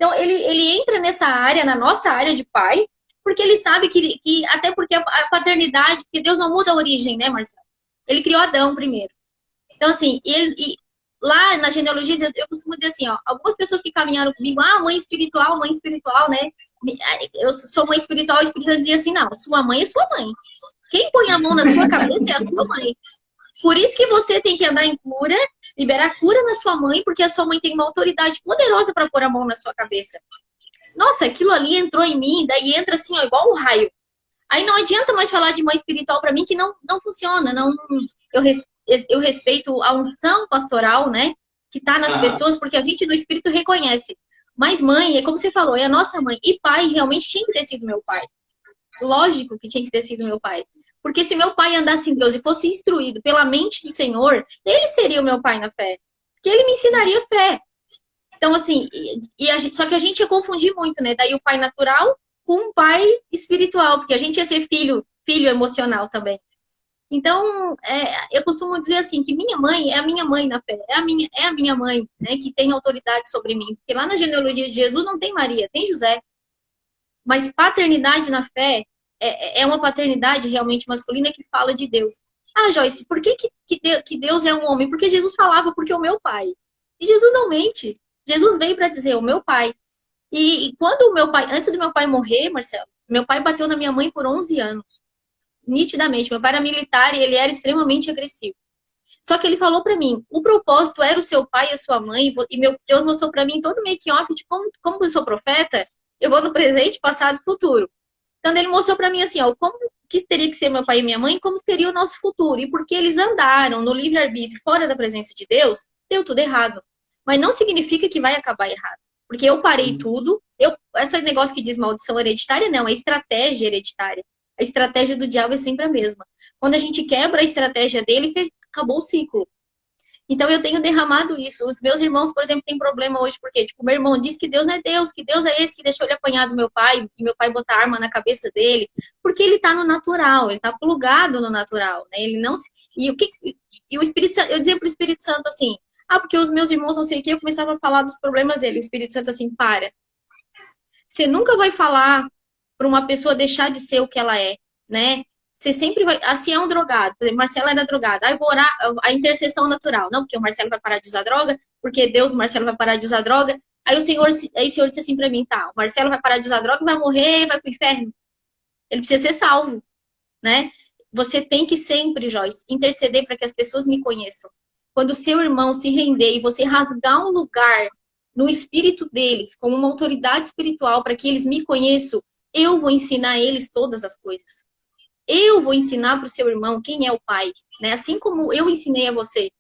Então, ele entra nessa área, na nossa área de pai, porque ele sabe que até porque a paternidade, porque Deus não muda a origem, né, Marcelo? Ele criou Adão primeiro. Então, assim, lá na genealogia, eu costumo dizer assim, ó, algumas pessoas que caminharam comigo, mãe espiritual, né? Eu sou mãe espiritual, o Espírito Santo dizia assim, não, sua mãe é sua mãe. Quem põe a mão na sua cabeça é a sua mãe. Por isso que você tem que andar em cura, liberar cura na sua mãe, porque a sua mãe tem uma autoridade poderosa para pôr a mão na sua cabeça. Nossa, aquilo ali entrou em mim, daí entra assim, ó, igual um raio. Aí não adianta mais falar de mãe espiritual para mim, que não funciona. Eu respeito a unção pastoral, né? Que tá nas pessoas, porque a gente do Espírito reconhece. Mas mãe, é como você falou, é a nossa mãe. E pai, realmente tinha que ter sido meu pai. Lógico que tinha que ter sido meu pai. Porque se meu pai andasse em Deus e fosse instruído pela mente do Senhor, ele seria o meu pai na fé. Porque ele me ensinaria fé. Então, assim, só que a gente ia confundir muito, né? Daí o pai natural com um pai espiritual, porque a gente ia ser filho emocional também. Então, eu costumo dizer assim, que minha mãe é a minha mãe na fé, é a minha mãe, né, que tem autoridade sobre mim. Porque lá na genealogia de Jesus não tem Maria, tem José. Mas paternidade na fé é uma paternidade realmente masculina que fala de Deus. Ah, Joyce, por que Deus é um homem? Porque Jesus falava, porque é o meu pai. E Jesus não mente. Jesus veio para dizer, o meu pai. E quando antes do meu pai morrer, Marcelo, meu pai bateu na minha mãe por 11 anos. Nitidamente. Meu pai era militar e ele era extremamente agressivo. Só que ele falou para mim, o propósito era o seu pai e a sua mãe, e meu Deus mostrou para mim todo make off de como eu sou profeta, eu vou no presente, passado e futuro. Então ele mostrou para mim assim, ó, como que teria que ser meu pai e minha mãe, como seria o nosso futuro. E porque eles andaram no livre-arbítrio fora da presença de Deus, deu tudo errado. Mas não significa que vai acabar errado. Porque eu parei tudo. Esse negócio que diz maldição hereditária, não, é estratégia hereditária. A estratégia do diabo é sempre a mesma. Quando a gente quebra a estratégia dele, acabou o ciclo. Então eu tenho derramado isso. Os meus irmãos, por exemplo, têm problema hoje, porque tipo, meu irmão diz que Deus não é Deus, que Deus é esse que deixou ele apanhar do meu pai, e meu pai botar arma na cabeça dele, porque ele tá no natural, ele tá plugado no natural, né? Ele não se... E o Espírito Santo, eu dizia pro Espírito Santo assim, Ah, porque os meus irmãos não sei o que, eu começava a falar dos problemas dele. O Espírito Santo assim, para. Você nunca vai falar para uma pessoa deixar de ser o que ela é, né? Você sempre vai. Assim é um drogado. Por exemplo, Marcelo era drogado. Aí eu vou orar a intercessão natural. Não, porque o Marcelo vai parar de usar droga, porque Deus, o Marcelo vai parar de usar droga. Aí o Senhor disse assim para mim, tá, o Marcelo vai parar de usar droga, vai morrer, vai pro inferno. Ele precisa ser salvo, né? Você tem que sempre, Joyce, interceder para que as pessoas me conheçam. Quando o seu irmão se render e você rasgar um lugar no espírito deles, como uma autoridade espiritual, para que eles me conheçam, eu vou ensinar eles todas as coisas. Eu vou ensinar para o seu irmão quem é o pai, né? Assim como eu ensinei a você.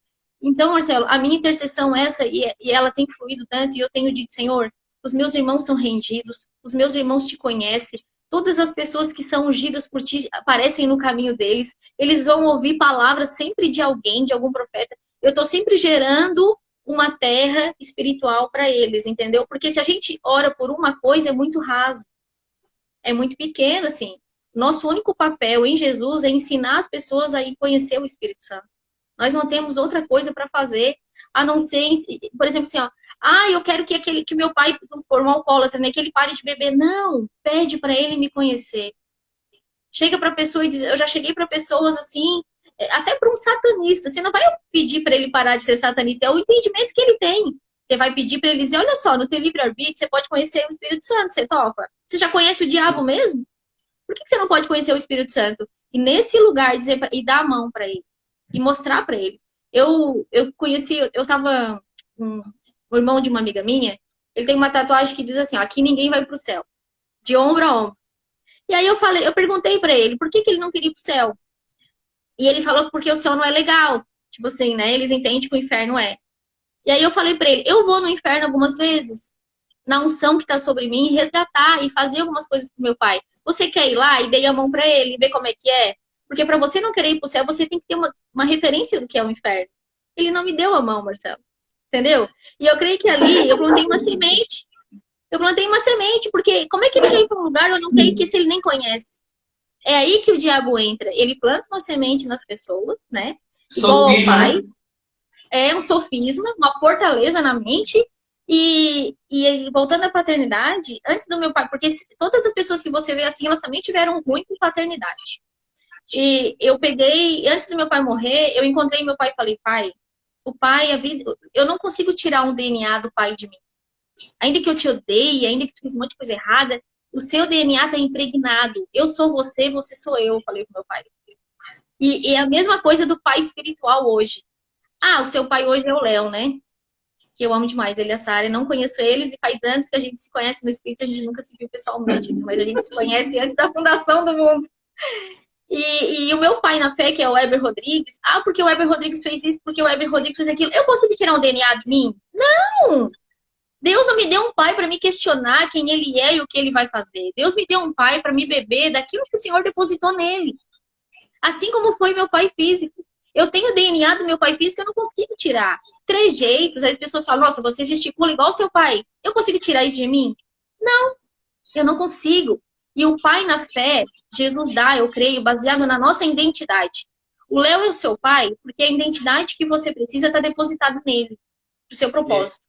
Então, Marcelo, a minha intercessão é essa, e ela tem fluído tanto, e eu tenho dito, Senhor, os meus irmãos são rendidos, os meus irmãos te conhecem, todas as pessoas que são ungidas por ti aparecem no caminho deles, eles vão ouvir palavras sempre de alguém, de algum profeta. Eu estou sempre gerando uma terra espiritual para eles, entendeu? Porque se a gente ora por uma coisa, é muito raso, é muito pequeno, assim. Nosso único papel em Jesus é ensinar as pessoas a ir conhecer o Espírito Santo. Nós não temos outra coisa para fazer, a não ser, por exemplo, assim, ó, eu quero que meu pai, vamos supor, um alcoólatra, né, que ele pare de beber. Não, pede para ele me conhecer. Chega para a pessoa e diz, eu já cheguei para pessoas assim, até para um satanista, você não vai pedir para ele parar de ser satanista, é o entendimento que ele tem. Você vai pedir para ele dizer, olha só, no teu livre-arbítrio você pode conhecer o Espírito Santo, você topa? Você já conhece o diabo mesmo? Por que você não pode conhecer o Espírito Santo? E nesse lugar, dizer e dar a mão para ele. E mostrar para ele. Eu conheci, eu tava o irmão de uma amiga minha, ele tem uma tatuagem que diz assim, ó, aqui ninguém vai pro céu. De ombro a ombro. E aí eu perguntei para ele, por que ele não queria ir pro céu? E ele falou porque o céu não é legal. Tipo assim, né? Eles entendem que o inferno é. E aí eu falei para ele, eu vou no inferno algumas vezes, na unção que está sobre mim, resgatar e fazer algumas coisas pro meu pai. Você quer ir lá e dei a mão para ele, ver como é que é? Porque para você não querer ir pro céu, você tem que ter uma referência do que é o inferno. Ele não me deu a mão, Marcelo. Entendeu? E eu creio que ali eu plantei uma semente. Eu plantei uma semente, porque como é que ele quer ir para um lugar eu não creio que se ele nem conhece? É aí que o diabo entra. Ele planta uma semente nas pessoas, né? Igual ao pai. Né? É um sofisma, uma fortaleza na mente. E voltando à paternidade, antes do meu pai, porque todas as pessoas que você vê assim, elas também tiveram ruim com paternidade. E eu peguei, antes do meu pai morrer, eu encontrei meu pai e falei, pai, o pai, a vida, eu não consigo tirar um DNA do pai de mim. Ainda que eu te odeie, ainda que tu fiz um monte de coisa errada, o seu DNA está impregnado. Eu sou você, você sou eu, falei com meu pai. E é a mesma coisa do pai espiritual hoje. O seu pai hoje é o Léo, né? Que eu amo demais, ele e a Sara. Não conheço eles e faz anos que a gente se conhece no Espírito, a gente nunca se viu pessoalmente, mas a gente se conhece antes da fundação do mundo. E o meu pai na fé, que é o Weber Rodrigues, porque o Weber Rodrigues fez isso, porque o Weber Rodrigues fez aquilo. Eu consigo tirar um DNA de mim? Não! Deus não me deu um pai para me questionar quem ele é e o que ele vai fazer. Deus me deu um pai para me beber daquilo que o Senhor depositou nele. Assim como foi meu pai físico. Eu tenho o DNA do meu pai físico, eu não consigo tirar. Trejeitos, as pessoas falam, nossa, você gesticula igual seu pai. Eu consigo tirar isso de mim? Não, eu não consigo. E o pai na fé, Jesus dá, eu creio, baseado na nossa identidade. O Léo é o seu pai, porque a identidade que você precisa está depositada nele, pro seu propósito.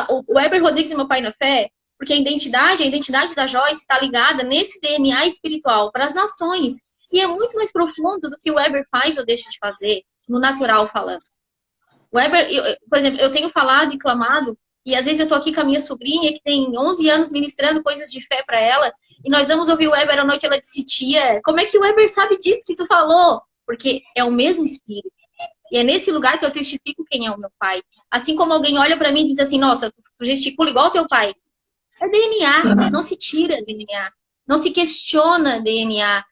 O Weber Rodrigues é meu pai na fé, porque a identidade da Joyce está ligada nesse DNA espiritual para as nações. E é muito mais profundo do que o Weber faz ou deixa de fazer, no natural falando. O Weber, por exemplo, eu tenho falado e clamado, e às vezes eu tô aqui com a minha sobrinha, que tem 11 anos, ministrando coisas de fé para ela, e nós vamos ouvir o Weber à noite, ela disse, tia, como é que o Weber sabe disso que tu falou? Porque é o mesmo espírito. E é nesse lugar que eu testifico quem é o meu pai. Assim como alguém olha para mim e diz assim, nossa, tu gesticula igual teu pai. É DNA, não se tira DNA. Não se questiona DNA.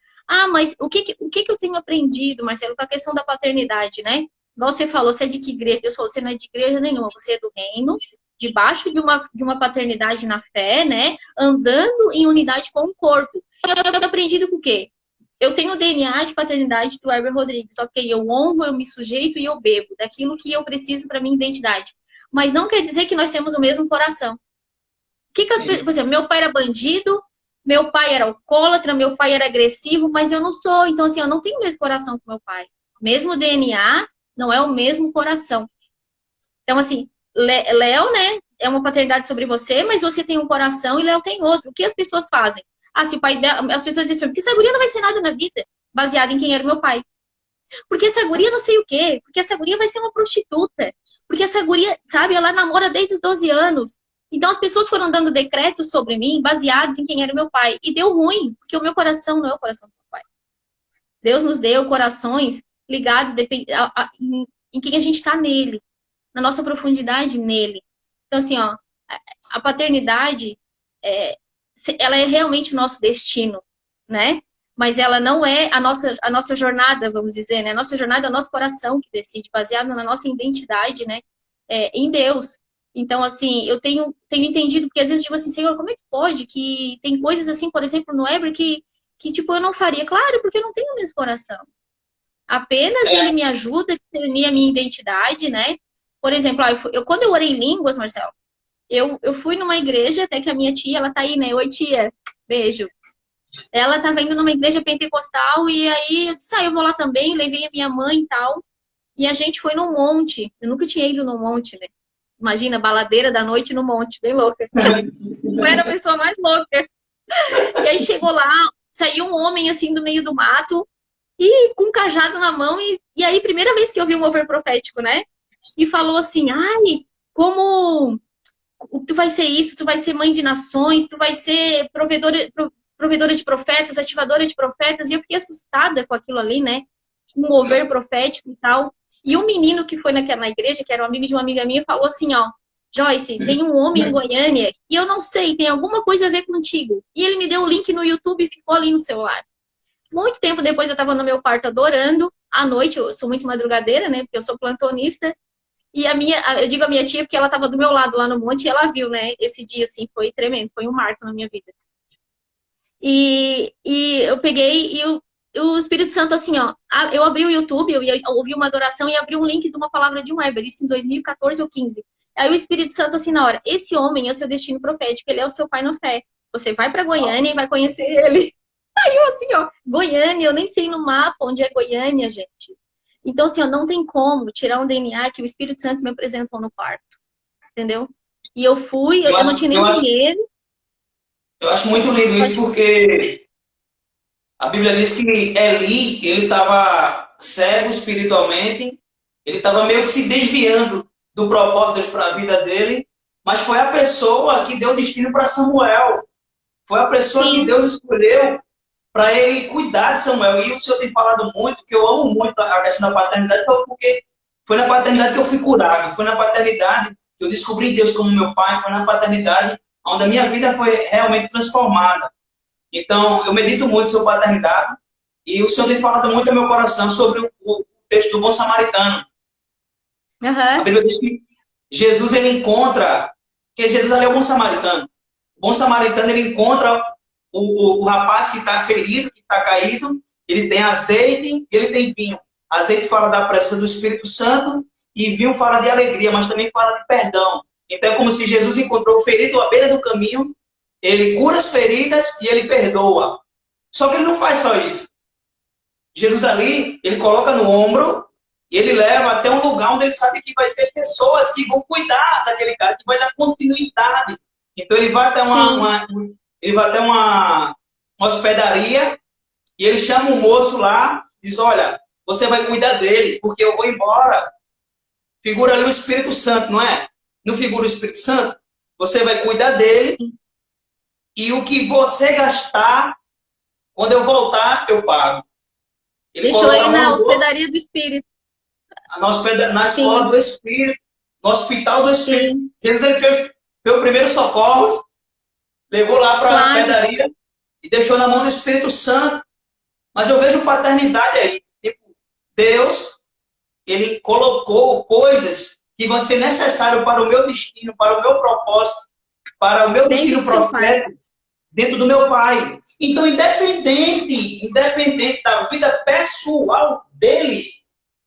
Mas o que eu tenho aprendido, Marcelo, com a questão da paternidade, né? Igual você falou, você é de que igreja? Deus falou, você não é de igreja nenhuma, você é do reino, debaixo de uma paternidade na fé, né? Andando em unidade com o corpo. Eu tenho aprendido com o quê? Eu tenho o DNA de paternidade do Weber Rodrigues, ok? Eu honro, eu me sujeito e eu bebo daquilo que eu preciso para minha identidade. Mas não quer dizer que nós temos o mesmo coração. Por exemplo, meu pai era bandido, meu pai era alcoólatra, meu pai era agressivo, mas eu não sou. Então, assim, eu não tenho o mesmo coração que meu pai. Mesmo DNA, não é o mesmo coração. Então, assim, Léo, né, é uma paternidade sobre você, mas você tem um coração e Léo tem outro. O que as pessoas fazem? Ah, se o pai dela, as pessoas dizem, porque essa guria não vai ser nada na vida, baseado em quem era o meu pai. Porque essa guria não sei o quê, porque essa guria vai ser uma prostituta, porque essa guria, sabe, ela namora desde os 12 anos. Então as pessoas foram dando decretos sobre mim, baseados em quem era o meu pai. E deu ruim, porque o meu coração não é o coração do meu pai. Deus nos deu corações ligados em quem a gente está nele, na nossa profundidade nele. Então, assim, ó, a paternidade, ela é realmente o nosso destino, né? Mas ela não é a nossa jornada, vamos dizer, né? A nossa jornada é o nosso coração que decide, baseado na nossa identidade, né? Em Deus. Então, assim, eu tenho entendido, porque às vezes eu digo assim, Senhor, como é que pode que tem coisas assim, por exemplo, no Heber, que tipo, eu não faria? Claro, porque eu não tenho o mesmo coração. Apenas ele me ajuda a discernir a minha identidade, né? Por exemplo, quando eu orei em línguas, Marcelo, eu fui numa igreja, até que a minha tia, ela tá aí, né? Oi, tia, beijo. Ela estava indo numa igreja pentecostal e aí eu disse, eu vou lá também, levei a minha mãe e tal. E a gente foi num monte. Eu nunca tinha ido num monte, né? Imagina, baladeira da noite no monte, bem louca. Eu era a pessoa mais louca. E aí chegou lá, saiu um homem assim do meio do mato e com um cajado na mão. E aí, primeira vez que eu vi um mover profético, né? E falou assim, como tu vai ser isso, tu vai ser mãe de nações, tu vai ser provedora de profetas, ativadora de profetas, e eu fiquei assustada com aquilo ali, né? Um mover profético e tal. E um menino que foi na igreja, que era um amigo de uma amiga minha, falou assim, ó, Joyce, tem um homem em Goiânia, e eu não sei, tem alguma coisa a ver contigo. E ele me deu o link no YouTube e ficou ali no celular. Muito tempo depois eu estava no meu quarto adorando, à noite, eu sou muito madrugadeira, né? Porque eu sou plantonista. E eu digo a minha tia porque ela estava do meu lado lá no monte e ela viu, né? Esse dia, assim, foi tremendo, foi um marco na minha vida. E eu peguei e o Espírito Santo, assim, ó, eu abri o YouTube, eu ouvi uma adoração e abri um link de uma palavra de um Weber, isso em 2014 ou 15. Aí o Espírito Santo, assim, na hora, esse homem é o seu destino profético, ele é o seu pai na fé. Você vai para Goiânia e vai conhecer ele. Aí eu, assim, ó, Goiânia, eu nem sei no mapa onde é Goiânia, gente. Então, assim, ó, não tem como tirar um DNA que o Espírito Santo me apresentou no quarto. Entendeu? E eu fui, eu não tinha nem dinheiro. Eu acho muito lindo isso, porque a Bíblia diz que Eli, ele estava cego espiritualmente, ele estava meio que se desviando do propósito de Deus para a vida dele, mas foi a pessoa que deu destino para Samuel. Foi a pessoa que Deus escolheu para ele cuidar de Samuel. E o Senhor tem falado muito, que eu amo muito a questão da paternidade, porque foi na paternidade que eu fui curado, foi na paternidade que eu descobri Deus como meu pai, foi na paternidade onde a minha vida foi realmente transformada. Então, eu medito muito sobre paternidade e o Senhor tem falado muito ao meu coração sobre o texto do bom samaritano. A Bíblia diz que Jesus, ele encontra, que Jesus ali é o bom samaritano. O bom samaritano, ele encontra o rapaz que está ferido, que está caído, ele tem azeite e ele tem vinho. Azeite fala da presença do Espírito Santo e vinho fala de alegria, mas também fala de perdão. Então é como se Jesus encontrou o ferido à beira do caminho, ele cura as feridas e ele perdoa. Só que ele não faz só isso. Jesus ali, ele coloca no ombro e ele leva até um lugar onde ele sabe que vai ter pessoas que vão cuidar daquele cara, que vai dar continuidade. Então ele vai até uma hospedaria e ele chama um moço lá e diz, olha, você vai cuidar dele, porque eu vou embora. Figura ali o Espírito Santo, não é? Não figura o Espírito Santo? Você vai cuidar dele e o que você gastar, quando eu voltar, eu pago. Deixou ele na hospedaria do Espírito. Na escola do Espírito, no hospital do Espírito. Sim. Jesus, ele fez o primeiro socorro, levou lá para a hospedaria e deixou na mão do Espírito Santo. Mas eu vejo paternidade aí. Tipo, Deus, ele colocou coisas que vão ser necessárias para o meu destino, para o meu propósito, para o meu destino profético dentro do meu pai. Então, independente da vida pessoal dele,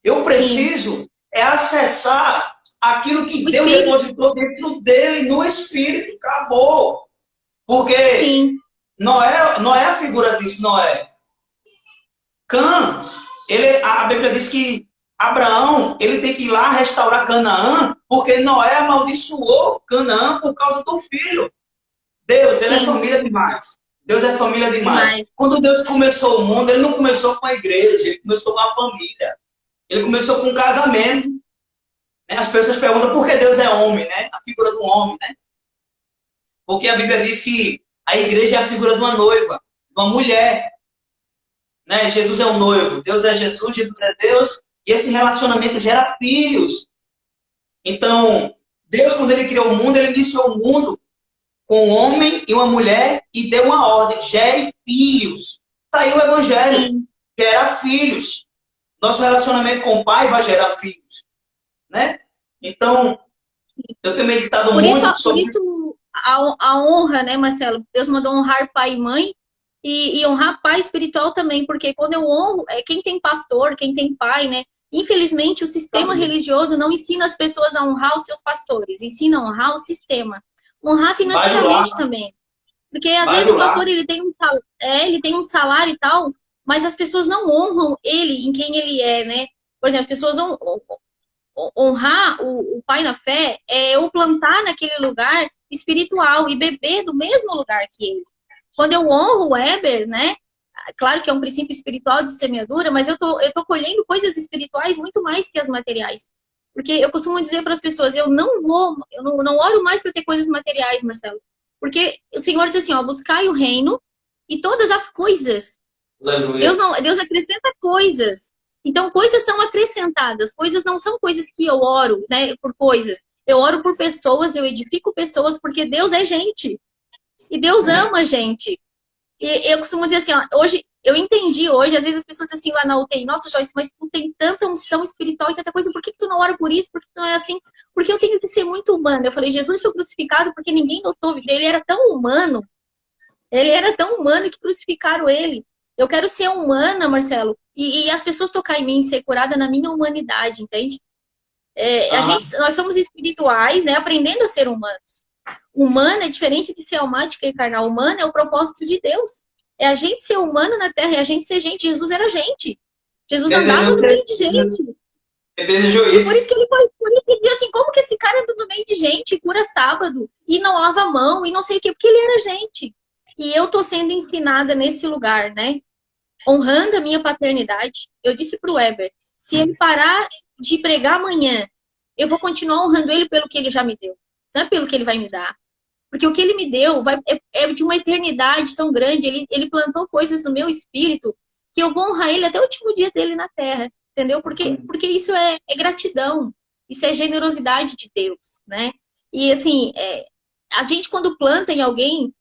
eu preciso acessar aquilo que Deus depositou dentro dele, no Espírito. Acabou. Porque Noé a figura disso, Noé. Cã, a Bíblia diz que Abraão, ele tem que ir lá restaurar Canaã, porque Noé amaldiçoou Canaã por causa do filho. Deus, ele é Sim, família demais. Deus é família demais. demais. Quando Deus começou o mundo, ele não começou com a igreja, ele começou com a família. Ele começou com um casamento. Né? As pessoas perguntam por que Deus é homem, né? A figura do homem, né? Porque a Bíblia diz que a igreja é a figura de uma noiva, de uma mulher. Né? Jesus é o noivo, Deus é Jesus, Jesus é Deus, e esse relacionamento gera filhos. Então, Deus, quando ele criou o mundo, ele iniciou o mundo com um homem e uma mulher e deu uma ordem: gere filhos. Está aí o evangelho, Sim. gera filhos. Nosso relacionamento com o pai vai gerar filhos. Né? Então, eu tenho meditado muito Por sobre. isso a honra, né, Marcelo? Deus mandou honrar pai e mãe e honrar pai espiritual também, porque quando eu honro, é quem tem pastor, quem tem pai, né? Infelizmente, o sistema religioso não ensina as pessoas a honrar os seus pastores, ensina a honrar o sistema. Honrar Bajular, financeiramente também. Porque às vezes o bajular. pastor ele tem um salário e tal, mas as pessoas não honram ele em quem ele é, né? Por exemplo, as pessoas honrar o pai na fé é eu plantar naquele lugar espiritual e beber do mesmo lugar que ele. Quando eu honro o Weber, né? Claro que é um princípio espiritual de semeadura, mas eu tô colhendo coisas espirituais muito mais que as materiais. Porque eu costumo dizer para as pessoas, eu não oro mais para ter coisas materiais, Marcelo. Porque o Senhor diz assim, ó, buscai o reino e todas as coisas. Aleluia. Deus acrescenta coisas. Então, coisas são acrescentadas. Coisas não são coisas que eu oro, né, por coisas. Eu oro por pessoas, eu edifico pessoas, porque Deus é gente. E Deus ama a gente. E eu costumo dizer assim, ó, hoje, eu entendi hoje, às vezes as pessoas assim lá na UTI, nossa, Joyce, mas tu tem tanta unção espiritual e tanta coisa, por que tu não ora por isso? Por que tu não é assim? Porque eu tenho que ser muito humana. Eu falei, Jesus foi crucificado porque ninguém notou, ele era tão humano que crucificaram ele. Eu quero ser humana, Marcelo, e as pessoas tocar em mim, ser curada na minha humanidade, entende? Nós somos espirituais, né, aprendendo a ser humanos. Humana é diferente de ser almática e carnal. Humana é o propósito de Deus. É a gente ser humano na Terra, é a gente ser gente. Jesus era gente. Jesus andava no meio de gente. Eu desejo E por isso isso. que ele foi, por isso que ele dizia assim, como que esse cara anda no meio de gente, cura sábado, e não lava a mão, e não sei o quê, porque ele era gente. E eu tô sendo ensinada nesse lugar, né? Honrando a minha paternidade. Eu disse pro Weber, se ele parar de pregar amanhã, eu vou continuar honrando ele pelo que ele já me deu, não é pelo que ele vai me dar. Porque o que ele me deu é de uma eternidade tão grande. Ele plantou coisas no meu espírito que eu vou honrar ele até o último dia dele na terra. Entendeu? Porque isso é gratidão. Isso é generosidade de Deus, né? E assim, a gente quando planta em alguém,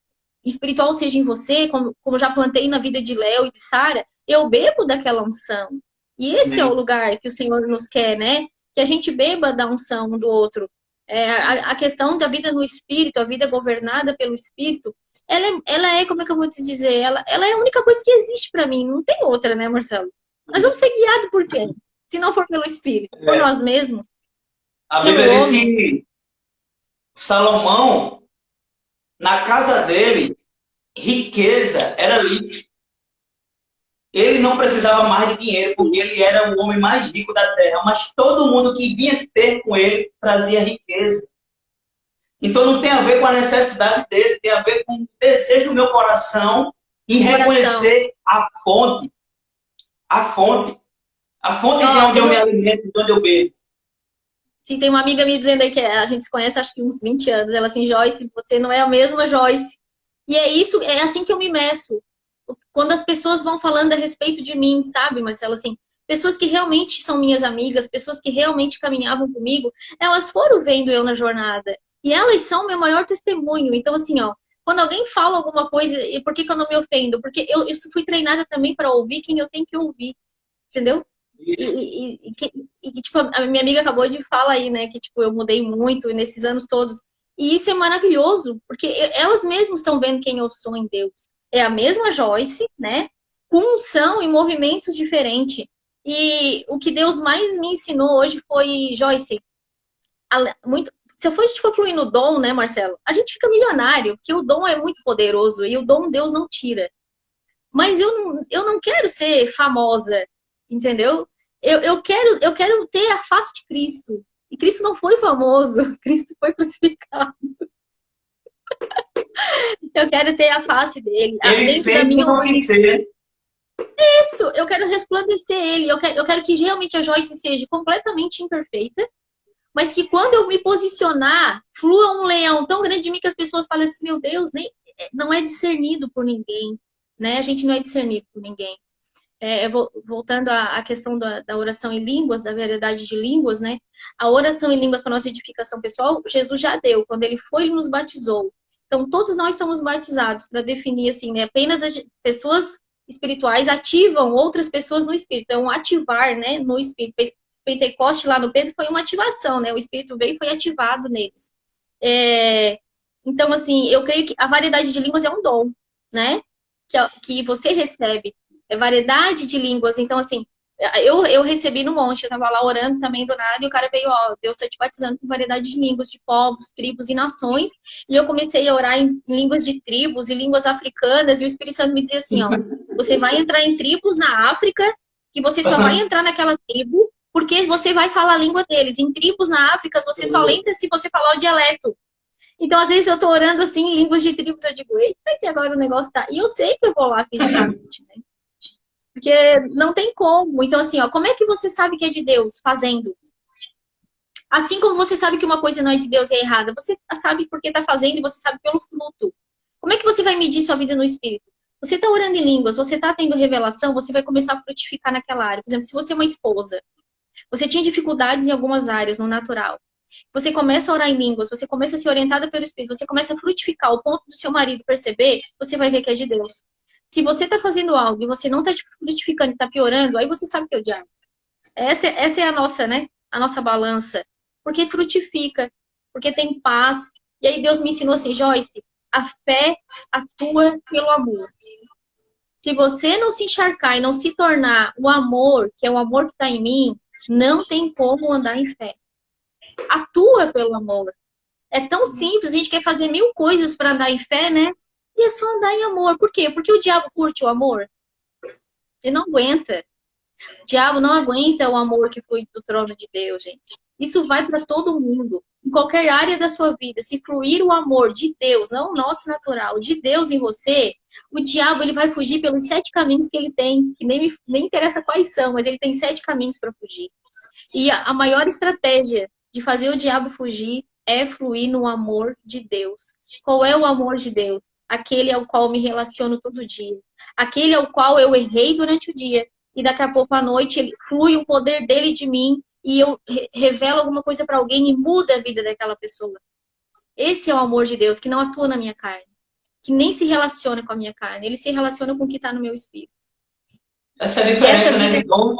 espiritual seja em você, como já plantei na vida de Léo e de Sara, eu bebo daquela unção. E esse é o Amém. lugar que o Senhor nos quer, né? Que a gente beba da unção um do outro. A questão da vida no Espírito, a vida governada pelo Espírito, ela é, como é que eu vou te dizer? Ela é a única coisa que existe para mim, não tem outra, né, Marcelo? Nós vamos ser guiados por quem? Se não for pelo Espírito, por É. nós mesmos, A pelo Bíblia diz homem. que Salomão, na casa dele, riqueza era lixo. Ele não precisava mais de dinheiro, porque ele era o homem mais rico da terra. Mas todo mundo que vinha ter com ele trazia riqueza. Então não tem a ver com a necessidade dele, tem a ver com o desejo do meu coração em Coração. reconhecer a fonte. A fonte. A fonte de Ó, onde eu me alimento, de onde eu bebo. sim, tem uma amiga me dizendo aí que a gente se conhece acho que uns 20 anos. Ela assim, Joyce, você não é a mesma Joyce. E é isso, é assim que eu me meço. Quando as pessoas vão falando a respeito de mim, sabe, Marcelo? Assim, pessoas que realmente são minhas amigas, pessoas que realmente caminhavam comigo, elas foram vendo eu na jornada. E elas são meu maior testemunho. Então, assim, ó, quando alguém fala alguma coisa, e por que que eu não me ofendo? Porque eu fui treinada também para ouvir quem eu tenho que ouvir, entendeu? Tipo, a minha amiga acabou de falar aí, né, que, tipo, eu mudei muito nesses anos todos. E isso é maravilhoso, porque elas mesmas estão vendo quem eu sou em Deus. É a mesma Joyce, né, com unção e movimentos diferentes. E o que Deus mais me ensinou hoje foi, Joyce, muito, se a gente for fluir no dom, né, Marcelo, a gente fica milionário, porque o dom é muito poderoso e o dom Deus não tira. Mas eu não quero ser famosa, entendeu? eu quero ter a face de Cristo. E Cristo não foi famoso, Cristo foi crucificado. Eu quero ter a face dele. Ele Dentro da sempre minha vai ser. isso, eu quero resplandecer ele. Eu quero que realmente a Joyce seja completamente imperfeita, mas que quando eu me posicionar, flua um leão tão grande de mim que as pessoas falem assim, meu Deus, nem, não é discernido por ninguém, né? A gente não é discernido por ninguém. Voltando à questão da oração em línguas, da variedade de línguas, né? A oração em línguas para nossa edificação pessoal, Jesus já deu. Quando ele foi, ele nos batizou. Então, todos nós somos batizados para definir, assim, né? Apenas as pessoas espirituais ativam outras pessoas no espírito. Então, ativar, né? No espírito. Pentecoste lá no Pedro foi uma ativação, né? O espírito veio e foi ativado neles. Então, assim, eu creio que a variedade de línguas é um dom, né? Que você recebe. É variedade de línguas. Então, assim, eu recebi no monte, eu tava lá orando também do nada, e o cara veio, ó, Deus tá te batizando com variedade de línguas, de povos, tribos e nações. E eu comecei a orar em línguas de tribos e línguas africanas, e o Espírito Santo me dizia assim, ó, você vai entrar em tribos na África, que você só vai entrar naquela tribo, porque você vai falar a língua deles. Em tribos na África, você só entra se você falar o dialeto. Então, às vezes, eu tô orando assim, em línguas de tribos, eu digo, eita, que agora o negócio tá... E eu sei que eu vou lá fisicamente, né? Porque não tem como. Então, assim, ó, como é que você sabe que é de Deus? Fazendo. Assim como você sabe que uma coisa não é de Deus e é errada, você sabe porque tá fazendo e você sabe pelo fruto. Como é que você vai medir sua vida no Espírito? Você tá orando em línguas, você tá tendo revelação, você vai começar a frutificar naquela área. Por exemplo, se você é uma esposa, você tinha dificuldades em algumas áreas no natural. Você começa a orar em línguas, você começa a ser orientada pelo Espírito, você começa a frutificar ao ponto do seu marido perceber, você vai ver que é de Deus. Se você está fazendo algo e você não está frutificando e está piorando, aí você sabe que é o diabo. Essa é a nossa, né? A nossa balança. Porque frutifica, porque tem paz. E aí Deus me ensinou assim, Joyce, a fé atua pelo amor. Se você não se encharcar e não se tornar o amor, que é o amor que está em mim, não tem como andar em fé. Atua pelo amor. É tão simples, a gente quer fazer 1000 coisas para andar em fé, né? E é só andar em amor. Por quê? Porque o diabo curte o amor. Ele não aguenta. O diabo não aguenta o amor que flui do trono de Deus, gente. Isso vai para todo mundo. Em qualquer área da sua vida, se fluir o amor de Deus, não o nosso natural, de Deus em você, o diabo ele vai fugir pelos 7 caminhos que ele tem, que nem interessa quais são, mas ele tem 7 caminhos para fugir. E a maior estratégia de fazer o diabo fugir é fluir no amor de Deus. Qual é o amor de Deus? Aquele ao qual me relaciono todo dia. Aquele ao qual eu errei durante o dia. E daqui a pouco à noite ele flui o poder dele de mim e eu revelo alguma coisa para alguém e muda a vida daquela pessoa. Esse é o amor de Deus que não atua na minha carne. Que nem se relaciona com a minha carne. Ele se relaciona com o que está no meu espírito. Essa é a diferença, né, de dom.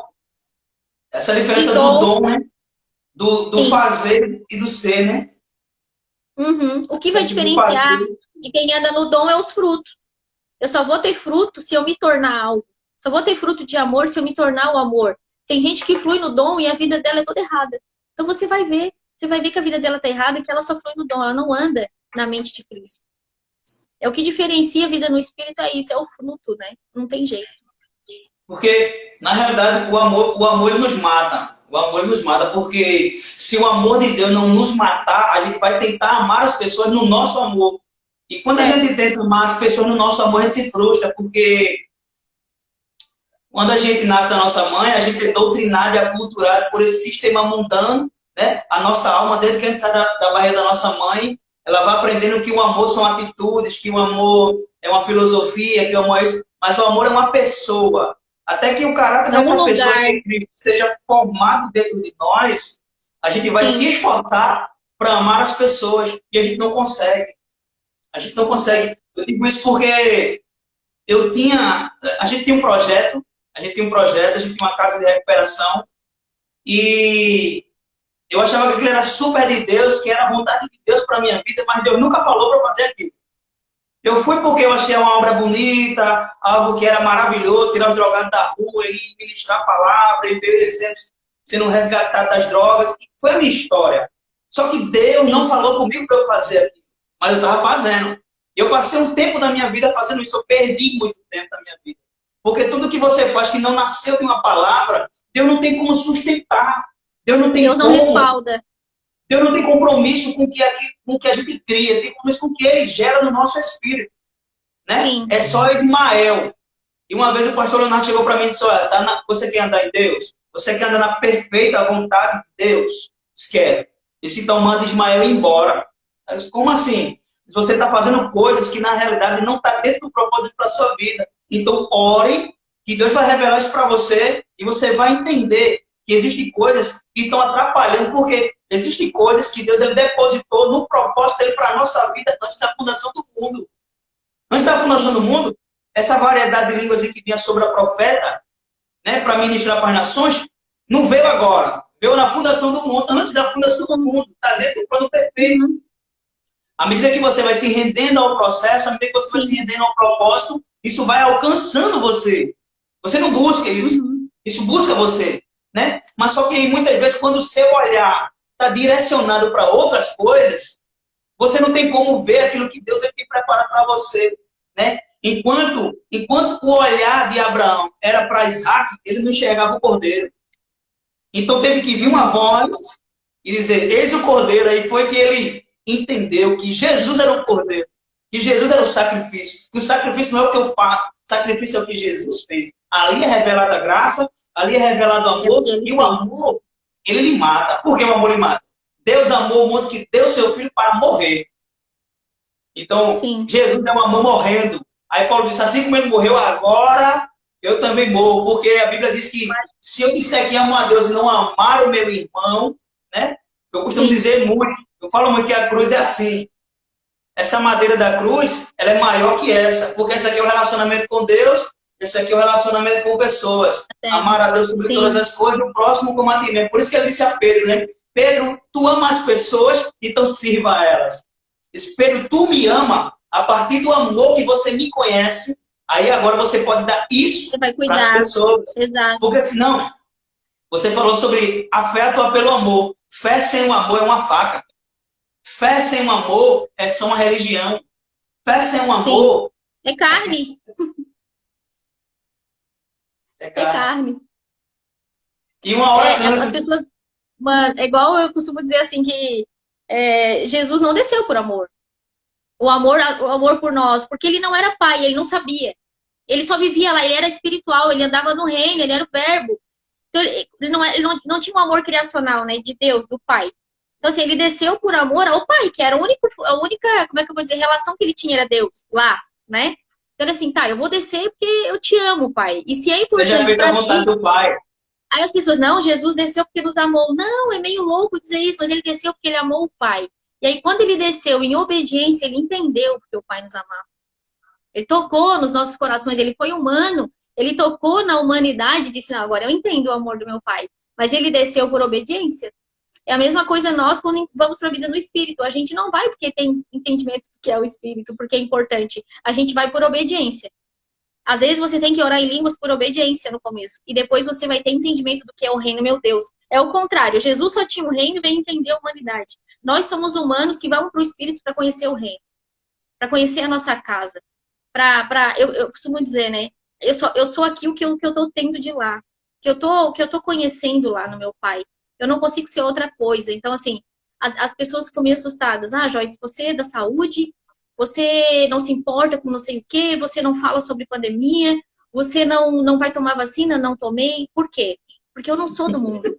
Essa é a diferença do dom, né? Do fazer e do ser, né? Uhum. O que vai diferenciar de quem anda no dom é os frutos. Eu só vou ter fruto se eu me tornar algo. Só vou ter fruto de amor se eu me tornar o amor. Tem gente que flui no dom e a vida dela é toda errada. Então você vai ver que a vida dela tá errada e que ela só flui no dom, ela não anda na mente de Cristo. É o que diferencia a vida no espírito, é isso, é o fruto, né? Não tem jeito. Porque, na realidade, o amor ele nos mata. O amor ele nos mata, porque se o amor de Deus não nos matar, a gente vai tentar amar as pessoas no nosso amor. E quando a gente tenta amar as pessoas no nosso amor, a gente se frustra, porque quando a gente nasce da nossa mãe, a gente é doutrinado e aculturado por esse sistema mundano, né? A nossa alma, desde que a gente sai da barriga da nossa mãe, ela vai aprendendo que o amor são atitudes, que o amor é uma filosofia, que o amor é isso. Mas o amor é uma pessoa. Até que o caráter dessa pessoa que Cristo seja formado dentro de nós, a gente vai se esforçar para amar as pessoas. E a gente não consegue. A gente não consegue. Eu digo isso porque a gente tinha um projeto, a gente tinha uma casa de recuperação, e eu achava que aquilo era super de Deus, que era a vontade de Deus para a minha vida, mas Deus nunca falou para fazer aquilo. Eu fui porque eu achei uma obra bonita, algo que era maravilhoso, tirar os drogados da rua e ministrar a palavra, e ver eles sendo resgatados das drogas. Foi a minha história. Só que Deus não falou comigo para eu fazer aquilo, mas eu estava fazendo. Eu passei um tempo da minha vida fazendo isso, eu perdi muito tempo da minha vida. Porque tudo que você faz que não nasceu de uma palavra, Deus não tem como sustentar. Deus não tem Deus não como. respalda. Deus não tem compromisso com o que a gente cria, tem compromisso com o que ele gera no nosso espírito. Né? Sim. É só Ismael. E uma vez o pastor Leonardo chegou para mim e disse: olha, você quer andar em Deus? Você quer andar na perfeita vontade de Deus? Quero. Disse: então manda Ismael embora. Eu disse: como assim? Se você está fazendo coisas que na realidade não está dentro do propósito da sua vida. Então ore, que Deus vai revelar isso para você e você vai entender que existem coisas que estão atrapalhando, porque existem coisas que Deus ele depositou no propósito dele para a nossa vida antes da fundação do mundo. Antes da fundação do mundo, essa variedade de línguas que vinha sobre a profeta, né, para ministrar para as nações, não veio agora. Veio na fundação do mundo, antes da fundação do mundo. Está dentro do plano perfeito. À medida que você vai se rendendo ao processo, à medida que você vai se rendendo ao propósito, isso vai alcançando você. Você não busca isso. Isso busca você. Né? Mas só que muitas vezes, quando o seu olhar está direcionado para outras coisas, você não tem como ver aquilo que Deus tem preparado para você. Né? Enquanto o olhar de Abraão era para Isaac, ele não enxergava o cordeiro. Então teve que vir uma voz e dizer: eis o cordeiro. Aí foi que ele entendeu que Jesus era o cordeiro, que Jesus era o sacrifício, que o sacrifício não é o que eu faço, o sacrifício é o que Jesus fez. Ali é revelada a graça, ali é revelado o amor, e o amor, ele lhe mata. Por que o amor lhe mata? Deus amou o mundo que deu seu filho para morrer. Então, sim, Jesus é um amor morrendo. Aí Paulo disse: assim como ele morreu, agora eu também morro. Porque a Bíblia diz que se eu disser que amo a Deus e não amar o meu irmão, né? Eu costumo dizer muito, eu falo muito que a cruz é assim. Essa madeira da cruz, ela é maior que essa. Porque essa aqui é o relacionamento com Deus, esse aqui é o relacionamento com pessoas. Amar a Deus sobre todas as coisas, o próximo como a ti mesmo. Por isso que ele disse a Pedro, né? Pedro, tu ama as pessoas, então sirva a elas. Diz: Pedro, tu me ama a partir do amor que você me conhece. Aí agora você pode dar isso para as pessoas. Exato. Porque senão, você falou sobre a fé atua pelo amor. Fé sem o amor é uma faca. Fé sem o amor é só uma religião. Fé sem o amor... Sim. É carne. É carne. E uma hora... as pessoas... é igual eu costumo dizer assim que Jesus não desceu por amor. O amor por nós. Porque ele não era pai, ele não sabia. Ele só vivia lá, ele era espiritual, ele andava no reino, ele era o verbo. Então, ele não tinha um amor criacional, né, de Deus, do pai. Então, assim, ele desceu por amor ao pai, que era a única, como é que eu vou dizer, relação que ele tinha era Deus, lá, né? Então, assim, tá, eu vou descer porque eu te amo, pai. E se é importante pra ti... do pai. Aí as pessoas: não, Jesus desceu porque nos amou. Não, é meio louco dizer isso, mas ele desceu porque ele amou o pai. E aí, quando ele desceu em obediência, ele entendeu porque o pai nos amava. Ele tocou nos nossos corações, ele foi humano, ele tocou na humanidade e disse: não, agora eu entendo o amor do meu pai. Mas ele desceu por obediência. É a mesma coisa nós quando vamos para a vida no Espírito. A gente não vai porque tem entendimento do que é o Espírito, porque é importante. A gente vai por obediência. Às vezes você tem que orar em línguas por obediência no começo. E depois você vai ter entendimento do que é o reino, meu Deus. É o contrário. Jesus só tinha o reino e veio entender a humanidade. Nós somos humanos que vamos para o Espírito para conhecer o reino. Para conhecer a nossa casa. Eu costumo dizer, né? Eu sou aqui o que eu tô tendo de lá. Que eu tô conhecendo lá no meu pai. Eu não consigo ser outra coisa. Então, assim, as pessoas ficam meio assustadas. Ah, Joyce, você é da saúde, você não se importa com não sei o quê, você não fala sobre pandemia, você não vai tomar vacina, não tomei. Por quê? Porque eu não sou do mundo.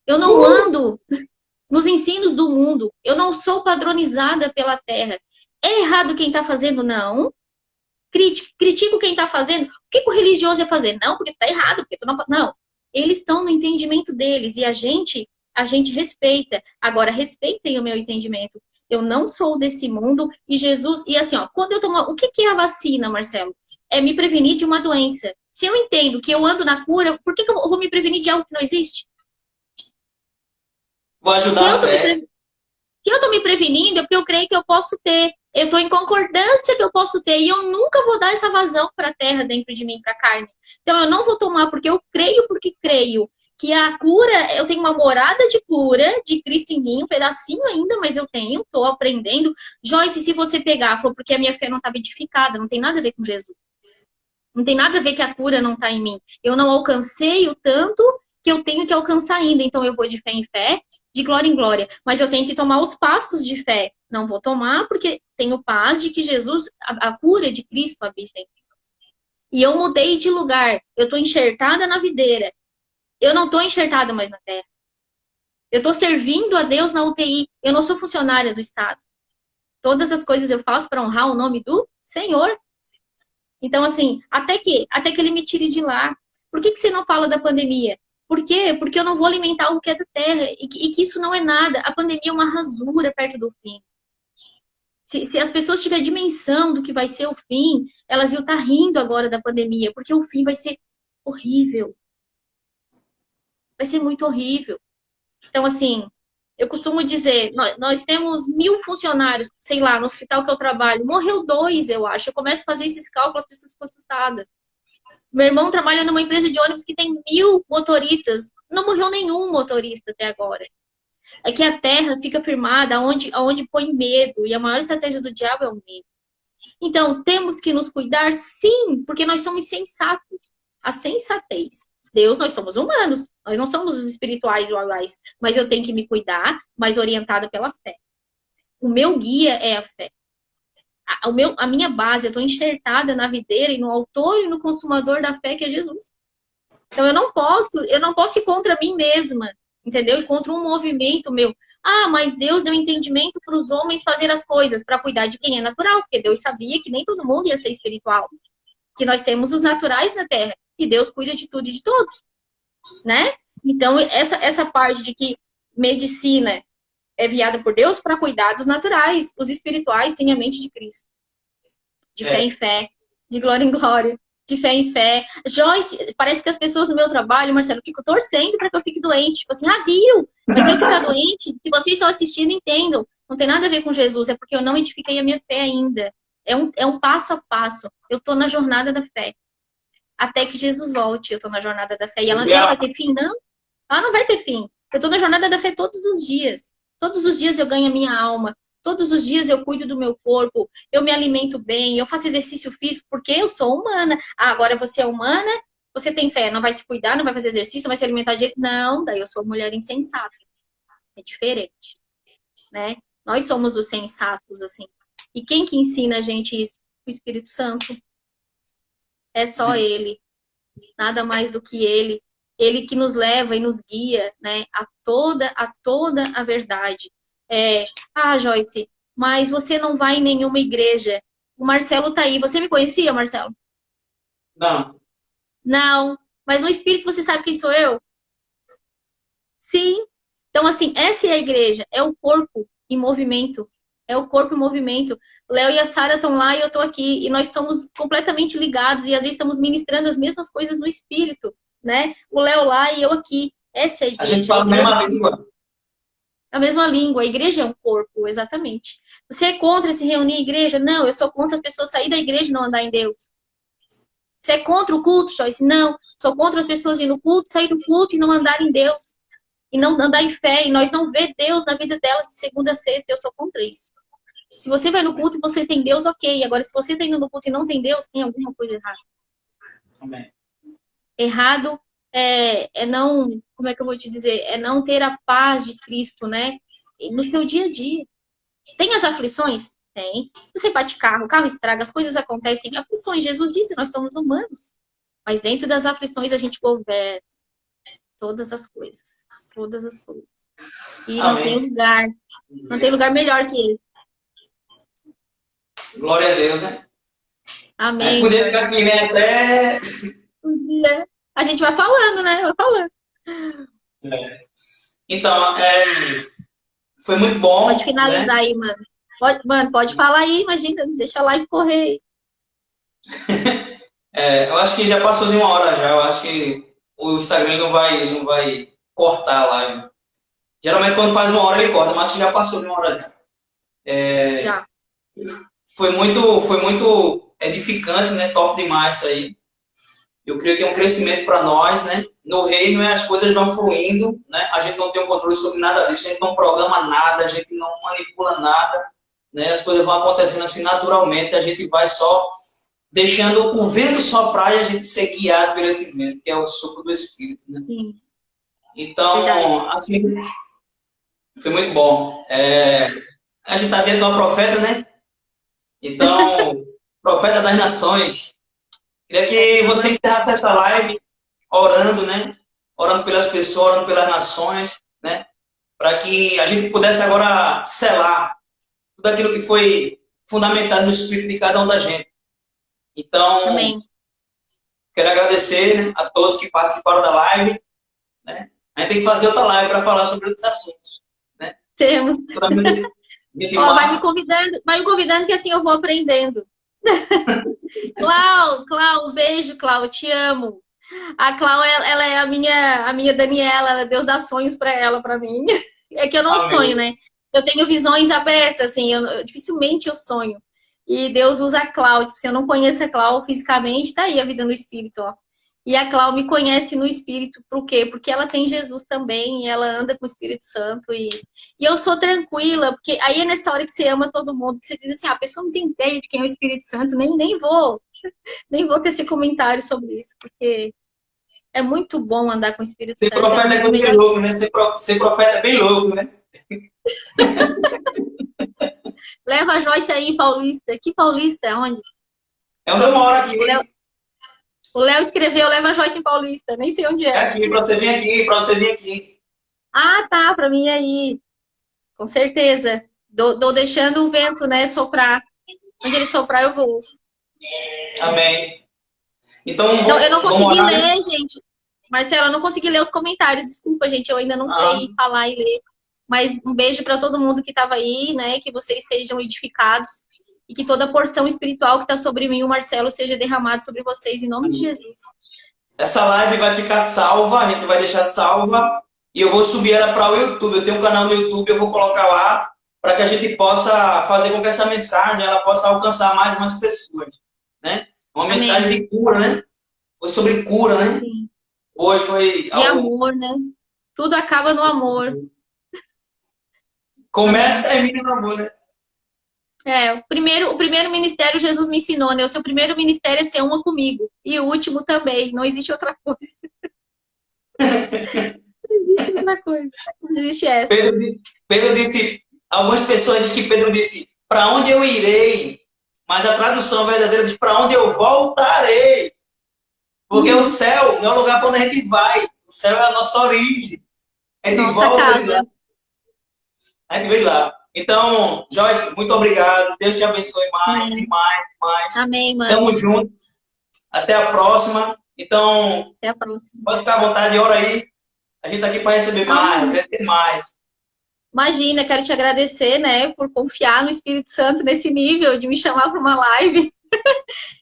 Eu não ando nos ensinos do mundo. Eu não sou padronizada pela terra. É errado quem está fazendo? Não. Critico quem está fazendo. O que o religioso ia fazer? Não, porque está errado. Porque tu não... Não. Eles estão no entendimento deles. E a gente respeita. Agora, respeitem o meu entendimento. Eu não sou desse mundo. E Jesus... E assim, ó, quando eu tomo... O que é a vacina, Marcelo? É me prevenir de uma doença. Se eu entendo que eu ando na cura, por que eu vou me prevenir de algo que não existe? Vou ajudar a fé. Se eu tô me prevenindo, é porque eu creio que eu posso ter. Eu tô em concordância que eu posso ter. E eu nunca vou dar essa vazão para a terra dentro de mim, para a carne. Então eu não vou tomar porque eu creio, que a cura, eu tenho uma morada de cura de Cristo em mim, um pedacinho ainda, mas eu tenho, tô aprendendo. Joyce, se você pegar, foi porque a minha fé não estava edificada, não tem nada a ver com Jesus. Não tem nada a ver que a cura não está em mim. Eu não alcancei o tanto que eu tenho que alcançar ainda. Então eu vou de fé em fé, de glória em glória. Mas eu tenho que tomar os passos de fé. Não vou tomar porque tenho paz de que Jesus, a cura de Cristo habita em mim. E eu mudei de lugar. Eu estou enxertada na videira. Eu não estou enxertada mais na terra. Eu estou servindo a Deus na UTI. Eu não sou funcionária do Estado. Todas as coisas eu faço para honrar o nome do Senhor. Então, assim, até que ele me tire de lá. Por que você não fala da pandemia? Por quê? Porque eu não vou alimentar o que é da terra. E que isso não é nada. A pandemia é uma rasura perto do fim. Se as pessoas tiverem dimensão do que vai ser o fim, elas iam estar rindo agora da pandemia. Porque o fim vai ser horrível. Vai ser muito horrível. Então, assim, eu costumo dizer, nós temos 1.000 funcionários, sei lá, no hospital que eu trabalho. Morreu 2, eu acho. Eu começo a fazer esses cálculos, as pessoas ficam assustadas. Meu irmão trabalha numa empresa de ônibus que tem 1.000 motoristas. Não morreu nenhum motorista até agora. É que a terra fica firmada onde põe medo. E a maior estratégia do diabo é o medo. Então, temos que nos cuidar, sim, porque nós somos sensatos. A sensatez. Deus, nós somos humanos. Nós não somos os espirituais iguais. Mas eu tenho que me cuidar, mas orientada pela fé. O meu guia é a fé. A minha base, eu estou enxertada na videira e no autor e no consumador da fé, que é Jesus. Então, eu não posso ir contra mim mesma, entendeu? E contra um movimento meu. Ah, mas Deus deu entendimento para os homens fazer as coisas, para cuidar de quem é natural, porque Deus sabia que nem todo mundo ia ser espiritual. Que nós temos os naturais na Terra, e Deus cuida de tudo e de todos, né? Então, essa parte de que medicina é enviada por Deus para cuidar dos naturais. Os espirituais têm a mente de Cristo. De fé em fé, de glória em glória, de fé em fé. Joyce, parece que as pessoas no meu trabalho, Marcelo, ficam torcendo para que eu fique doente. Tipo assim, viu? Mas eu ficar doente, se vocês estão assistindo, entendam. Não tem nada a ver com Jesus, é porque eu não edifiquei a minha fé ainda. É um passo a passo. Eu estou na jornada da fé. Até que Jesus volte, eu estou na jornada da fé. E ela vai ter fim? Não. Ela não vai ter fim. Eu estou na jornada da fé todos os dias. Todos os dias eu ganho a minha alma. Todos os dias eu cuido do meu corpo. Eu me alimento bem. Eu faço exercício físico porque eu sou humana. Agora você é humana, você tem fé. Não vai se cuidar, não vai fazer exercício, não vai se alimentar direito. Não, daí eu sou mulher insensata. É diferente, né? Nós somos os sensatos, assim. E quem que ensina a gente isso? O Espírito Santo. É só Ele. Nada mais do que Ele. Ele que nos leva e nos guia, né, a toda a verdade. Joyce, mas você não vai em nenhuma igreja. O Marcelo tá aí. Você me conhecia, Marcelo? Não. Não. Mas no espírito você sabe quem sou eu? Sim. Então, assim, essa é a igreja. É o corpo em movimento. É o corpo em movimento. O Léo e a Sara estão lá e eu tô aqui. E nós estamos completamente ligados. E às vezes estamos ministrando as mesmas coisas no espírito. Né? O Léo lá e eu aqui. Essa é a igreja. A gente fala a mesma língua. A mesma língua. A igreja é um corpo, exatamente. Você é contra se reunir em igreja? Não, eu sou contra as pessoas saírem da igreja e não andar em Deus. Você é contra o culto, Joyce? Não. Sou contra as pessoas ir no culto, sair do culto e não andar em Deus. E não andar em fé. E nós não ver Deus na vida delas de segunda a sexta. Eu sou contra isso. Se você vai no culto e você tem Deus, ok. Agora, se você está indo no culto e não tem Deus, tem alguma coisa errada. Amém. Errado é não, como é que eu vou te dizer? É não ter a paz de Cristo, né? No seu dia a dia. Tem as aflições? Tem. Você bate carro, o carro estraga, as coisas acontecem. Aflições, Jesus disse, nós somos humanos. Mas dentro das aflições a gente governa todas as coisas. Todas as coisas. E não tem lugar. Não tem lugar melhor que ele. Glória a Deus, né? Amém. Podia ficar aqui, né? Até... Podia. A gente vai falando, né? Vai falando. Então, foi muito bom. Pode finalizar, né? Aí, mano. Pode falar aí, imagina. Deixa a live correr. Eu acho que já passou de 1 hora já. Eu acho que o Instagram não vai cortar a live. Geralmente quando faz 1 hora ele corta, mas acho que já passou de 1 hora já. Já. Foi muito edificante, né? Top demais isso aí. Eu creio que é um crescimento para nós, né? No reino, as coisas vão fluindo, né? A gente não tem um controle sobre nada disso, a gente não programa nada, a gente não manipula nada, né? As coisas vão acontecendo assim naturalmente, a gente vai só deixando o vento soprar e a gente ser guiado pelo esse vento, que é o sopro do Espírito, né? Sim, Então, verdade. assim, foi muito bom. A gente está dentro de uma profeta, né? Então, profeta das nações. Queria que você encerrasse essa live orando, né? Orando pelas pessoas, orando pelas nações, né? Para que a gente pudesse agora selar tudo aquilo que foi fundamentado no espírito de cada um da gente. Então, Amém. quero agradecer, né, a todos que participaram da live, né? A gente tem que fazer outra live para falar sobre outros assuntos, né? Temos. Ó, Marca. vai me convidando que assim eu vou aprendendo. Clau, um beijo, Clau, te amo. A Clau, ela é a minha Daniela, ela, Deus dá sonhos para ela, para mim. É que eu não sonho, Amém. né? Eu tenho visões abertas, assim, dificilmente eu sonho. E Deus usa a Clau. Tipo, se eu não conheço a Clau fisicamente, tá aí a vida no espírito, ó. E a Clau me conhece no espírito, por quê? Porque ela tem Jesus também, e ela anda com o Espírito Santo, e eu sou tranquila, porque aí é nessa hora que você ama todo mundo, que você diz assim, a pessoa não tem ideia de quem é o Espírito Santo, nem vou tecer comentário sobre isso, porque é muito bom andar com o Espírito Ser Santo, é profeta uma é das coisa de melhores. louco, né? Ser profeta é bem louco, né? Leva a Joyce aí, Paulista. Que Paulista? Onde? É onde eu moro aqui. O Léo escreveu, leva a Joyce em Paulista. Nem sei onde É é. aqui, para você vir aqui, para você vir aqui. Ah, tá, pra mim aí. Com certeza. Dou deixando o vento, né, soprar. Onde ele soprar, eu vou. Amém. Então, Então, eu não vamos consegui orar, né? ler, gente. Marcela, eu não consegui ler os comentários. Desculpa, gente, eu ainda não Ah, sei falar e ler. Mas um beijo para todo mundo que estava aí, né? Que vocês sejam edificados e que toda a porção espiritual que está sobre mim, o Marcelo, seja derramado sobre vocês em nome de Jesus. essa live vai ficar salva, a gente vai deixar salva e eu vou subir ela para o YouTube. Eu tenho um canal no YouTube, eu vou colocar lá para que a gente possa fazer com que essa mensagem ela possa alcançar mais e mais pessoas, né? Uma mensagem Amém. de cura, né? Foi sobre cura, né? Sim. Hoje foi E algo... amor, né? Tudo acaba no amor. Começa e Amém. termina no amor, né? O primeiro ministério Jesus me ensinou, né? O seu primeiro ministério é ser uma comigo. E o último também. Não existe outra coisa. Não existe outra coisa. Não existe essa. Pedro disse, algumas pessoas dizem que Pedro disse, para onde eu irei? Mas a tradução verdadeira diz, para onde eu voltarei? Porque o céu não é o lugar para onde a gente vai. O céu é a nossa origem. A gente Nossa volta de lá. casa. A gente veio lá. Então, Joyce, muito obrigado. Deus te abençoe mais Amém. e mais e mais. Amém, mano. Tamo junto. Até a próxima. Então, Até a próxima. pode ficar à vontade, ora aí. A gente tá aqui para receber mais, quer ter mais. Imagina, quero te agradecer, né, por confiar no Espírito Santo nesse nível de me chamar para uma live.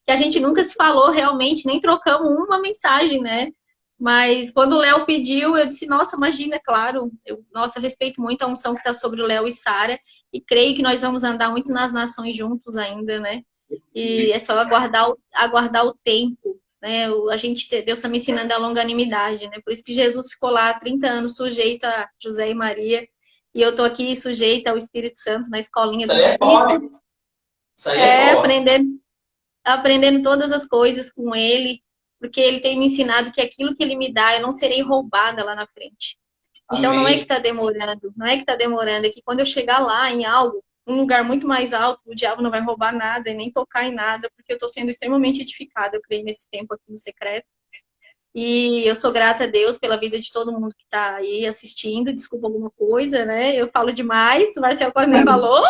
Que a gente nunca se falou realmente, nem trocamos uma mensagem, né? Mas quando o Léo pediu, eu disse, nossa, imagina, claro. Nossa, eu respeito muito a unção que está sobre o Léo e Sara e creio que nós vamos andar muito nas nações juntos ainda, né? E é só aguardar o tempo, né? Deus está me ensinando a longanimidade, né? Por isso que Jesus ficou lá 30 anos sujeito a José e Maria e eu tô aqui sujeita ao Espírito Santo na escolinha do Isso aí é Espírito. forte. Isso aí é forte. Aprendendo todas as coisas com ele, porque ele tem me ensinado que aquilo que ele me dá, eu não serei roubada lá na frente. Então não é que Amém. está demorando, não é que está demorando, é que quando eu chegar lá em algo, um lugar muito mais alto, o diabo não vai roubar nada e nem tocar em nada, porque eu estou sendo extremamente edificada, eu creio nesse tempo aqui no secreto. E eu sou grata a Deus pela vida de todo mundo que está aí assistindo. Desculpa alguma coisa, né? Eu falo demais, o Marcelo quase nem falou.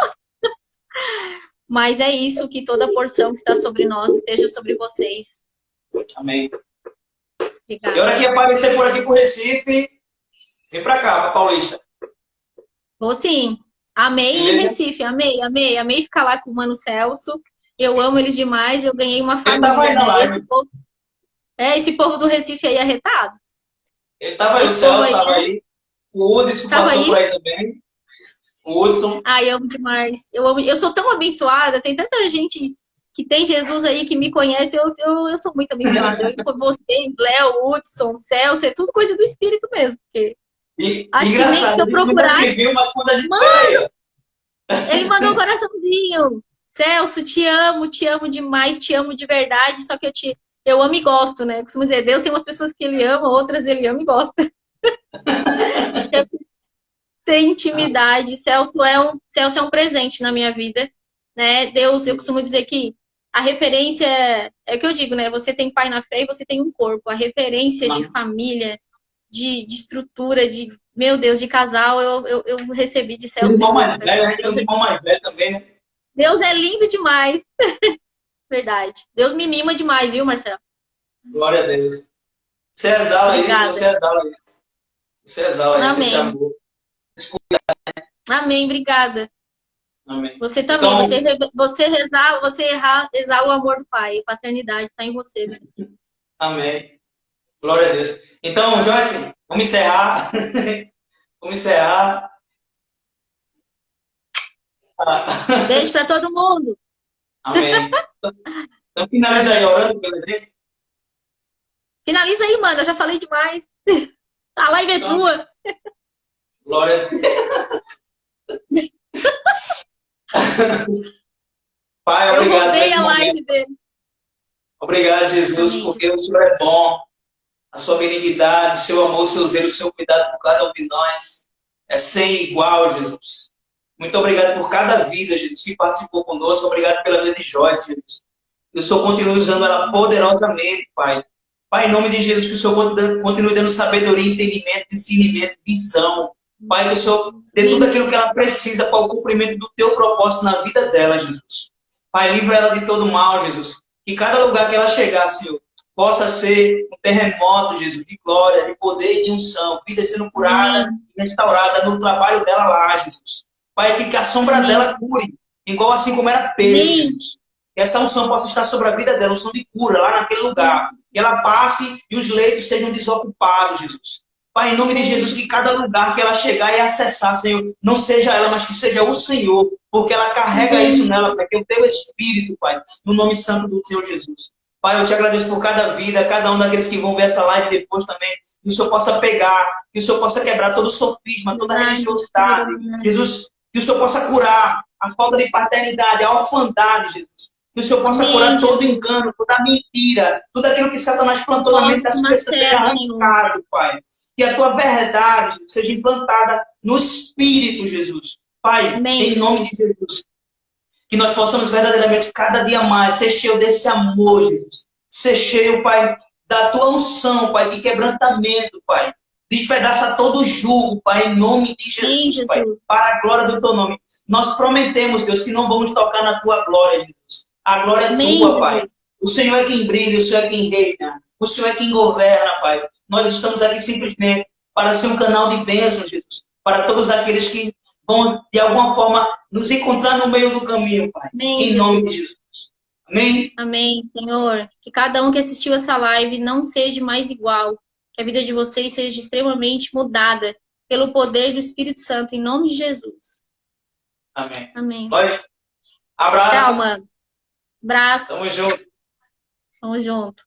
Mas é isso, que toda a porção que está sobre nós esteja sobre vocês. Amém. Obrigada. E a hora que aparecer por aqui pro Recife, vem pra cá, pra Paulista. Vou sim. Amei em Beleza? Recife, amei ficar lá com o Mano Celso. Eu amo eles demais, eu ganhei uma Ele tava aí família, na né? live. Esse povo do Recife aí é arretado. Ele tava aí, o Esse povo Celso aí tava aí. O Hudson tava passou aí. por aí também. O Hudson. Ai, eu amo demais. Eu sou tão abençoada, tem tanta gente que tem Jesus aí que me conhece, eu sou muito abençoada. Eu, você, Léo, Hudson, Celso, é tudo coisa do Espírito mesmo. Porque E acho que nem se engraçado, eu a gente nunca procurar. te viu, mas quando a gente Mano, vê aí, ó. ele mandou um coraçãozinho. Celso, te amo demais, te amo de verdade, só que eu amo e gosto, né? Eu costumo dizer, Deus tem umas pessoas que ele ama, outras ele ama e gosta. Tem intimidade, Celso é um presente na minha vida, né? Deus, eu costumo dizer que a referência, é o que eu digo, né? Você tem pai na fé e você tem um corpo. A referência de família, de estrutura, meu Deus, de casal, eu recebi de Os Celso e irmãos mais Lucas. velhos, né? Tem os irmãos mais velhos também, né? Deus é lindo demais. Verdade. Deus me mima demais, viu, Marcelo? Glória a Deus. Você exala isso, Obrigada. você exala isso. Você exala isso, esse Amém. amor. Amém, obrigada. Amém. Você também, Então, exala o amor do Pai, a paternidade está em você. Né? amém. Glória a Deus. Então, Joyce, vamos encerrar. Vamos encerrar. Beijo para todo mundo. Amém. Então, finaliza aí orando pela gente. Finaliza aí, mano. Eu já falei demais. A live é Então, tua. glória a Deus. Pai, Eu obrigado por roubei esse a momento. live dele. Obrigado, Jesus, Amém, porque o Senhor é bom. A sua benignidade, o seu amor, o seu zelo, o seu cuidado por cada um de nós é sem igual, Jesus. Muito obrigado por cada vida, Jesus, que participou conosco. Obrigado pela vida de Joyce, Jesus. Que o Senhor continue usando ela poderosamente, Pai. Pai, em nome de Jesus, que o Senhor continue dando sabedoria, entendimento, discernimento, visão. Pai, que o Senhor dê tudo aquilo que ela precisa para o cumprimento do teu propósito na vida dela, Jesus. Pai, livra ela de todo mal, Jesus. Que cada lugar que ela chegar, Senhor, possa ser um terremoto, Jesus, de glória, de poder e de unção. Vida sendo curada e restaurada no trabalho dela lá, Jesus. Pai, que a sombra dela cure, igual assim como era Pedro, Jesus. Que essa unção possa estar sobre a vida dela, unção de cura lá naquele lugar. Que ela passe e os leitos sejam desocupados, Jesus. Pai, em nome de Jesus, que cada lugar que ela chegar e acessar, Senhor, não seja ela, mas que seja o Senhor, porque ela carrega isso nela, para que o teu Espírito, Pai, no nome santo do Senhor Jesus. Pai, eu te agradeço por cada vida, cada um daqueles que vão ver essa live depois também, que o Senhor possa pegar, que o Senhor possa quebrar todo o sofisma, toda a religiosidade. Jesus, que o Senhor possa curar a falta de paternidade, a orfandade, Jesus. Que o Senhor possa curar todo engano, toda mentira, tudo aquilo que Satanás plantou na mente das pessoas seja arrancado, Pai. Que a tua verdade seja implantada no Espírito, Jesus. Pai, em nome de Jesus. Que nós possamos verdadeiramente, cada dia mais, ser cheio desse amor, Jesus. Ser cheio, Pai, da tua unção, Pai, de quebrantamento, Pai. Despedaça todo o jugo, Pai, em nome de Jesus, Pai. Para a glória do teu nome. Nós prometemos, Deus, que não vamos tocar na tua glória, Jesus. A glória é tua, Pai. O Senhor é quem brilha, o Senhor é quem reina. O Senhor é quem governa, Pai. Nós estamos aqui simplesmente para ser um canal de bênção, Jesus. Para todos aqueles que vão, de alguma forma, nos encontrar no meio do caminho, Pai. Em nome de Jesus. Amém? Amém, Senhor. Que cada um que assistiu essa live não seja mais igual. Que a vida de vocês seja extremamente mudada pelo poder do Espírito Santo, em nome de Jesus. Amém. Amém. Abraço. Tchau, mano. Abraço. Tamo junto. Tamo junto.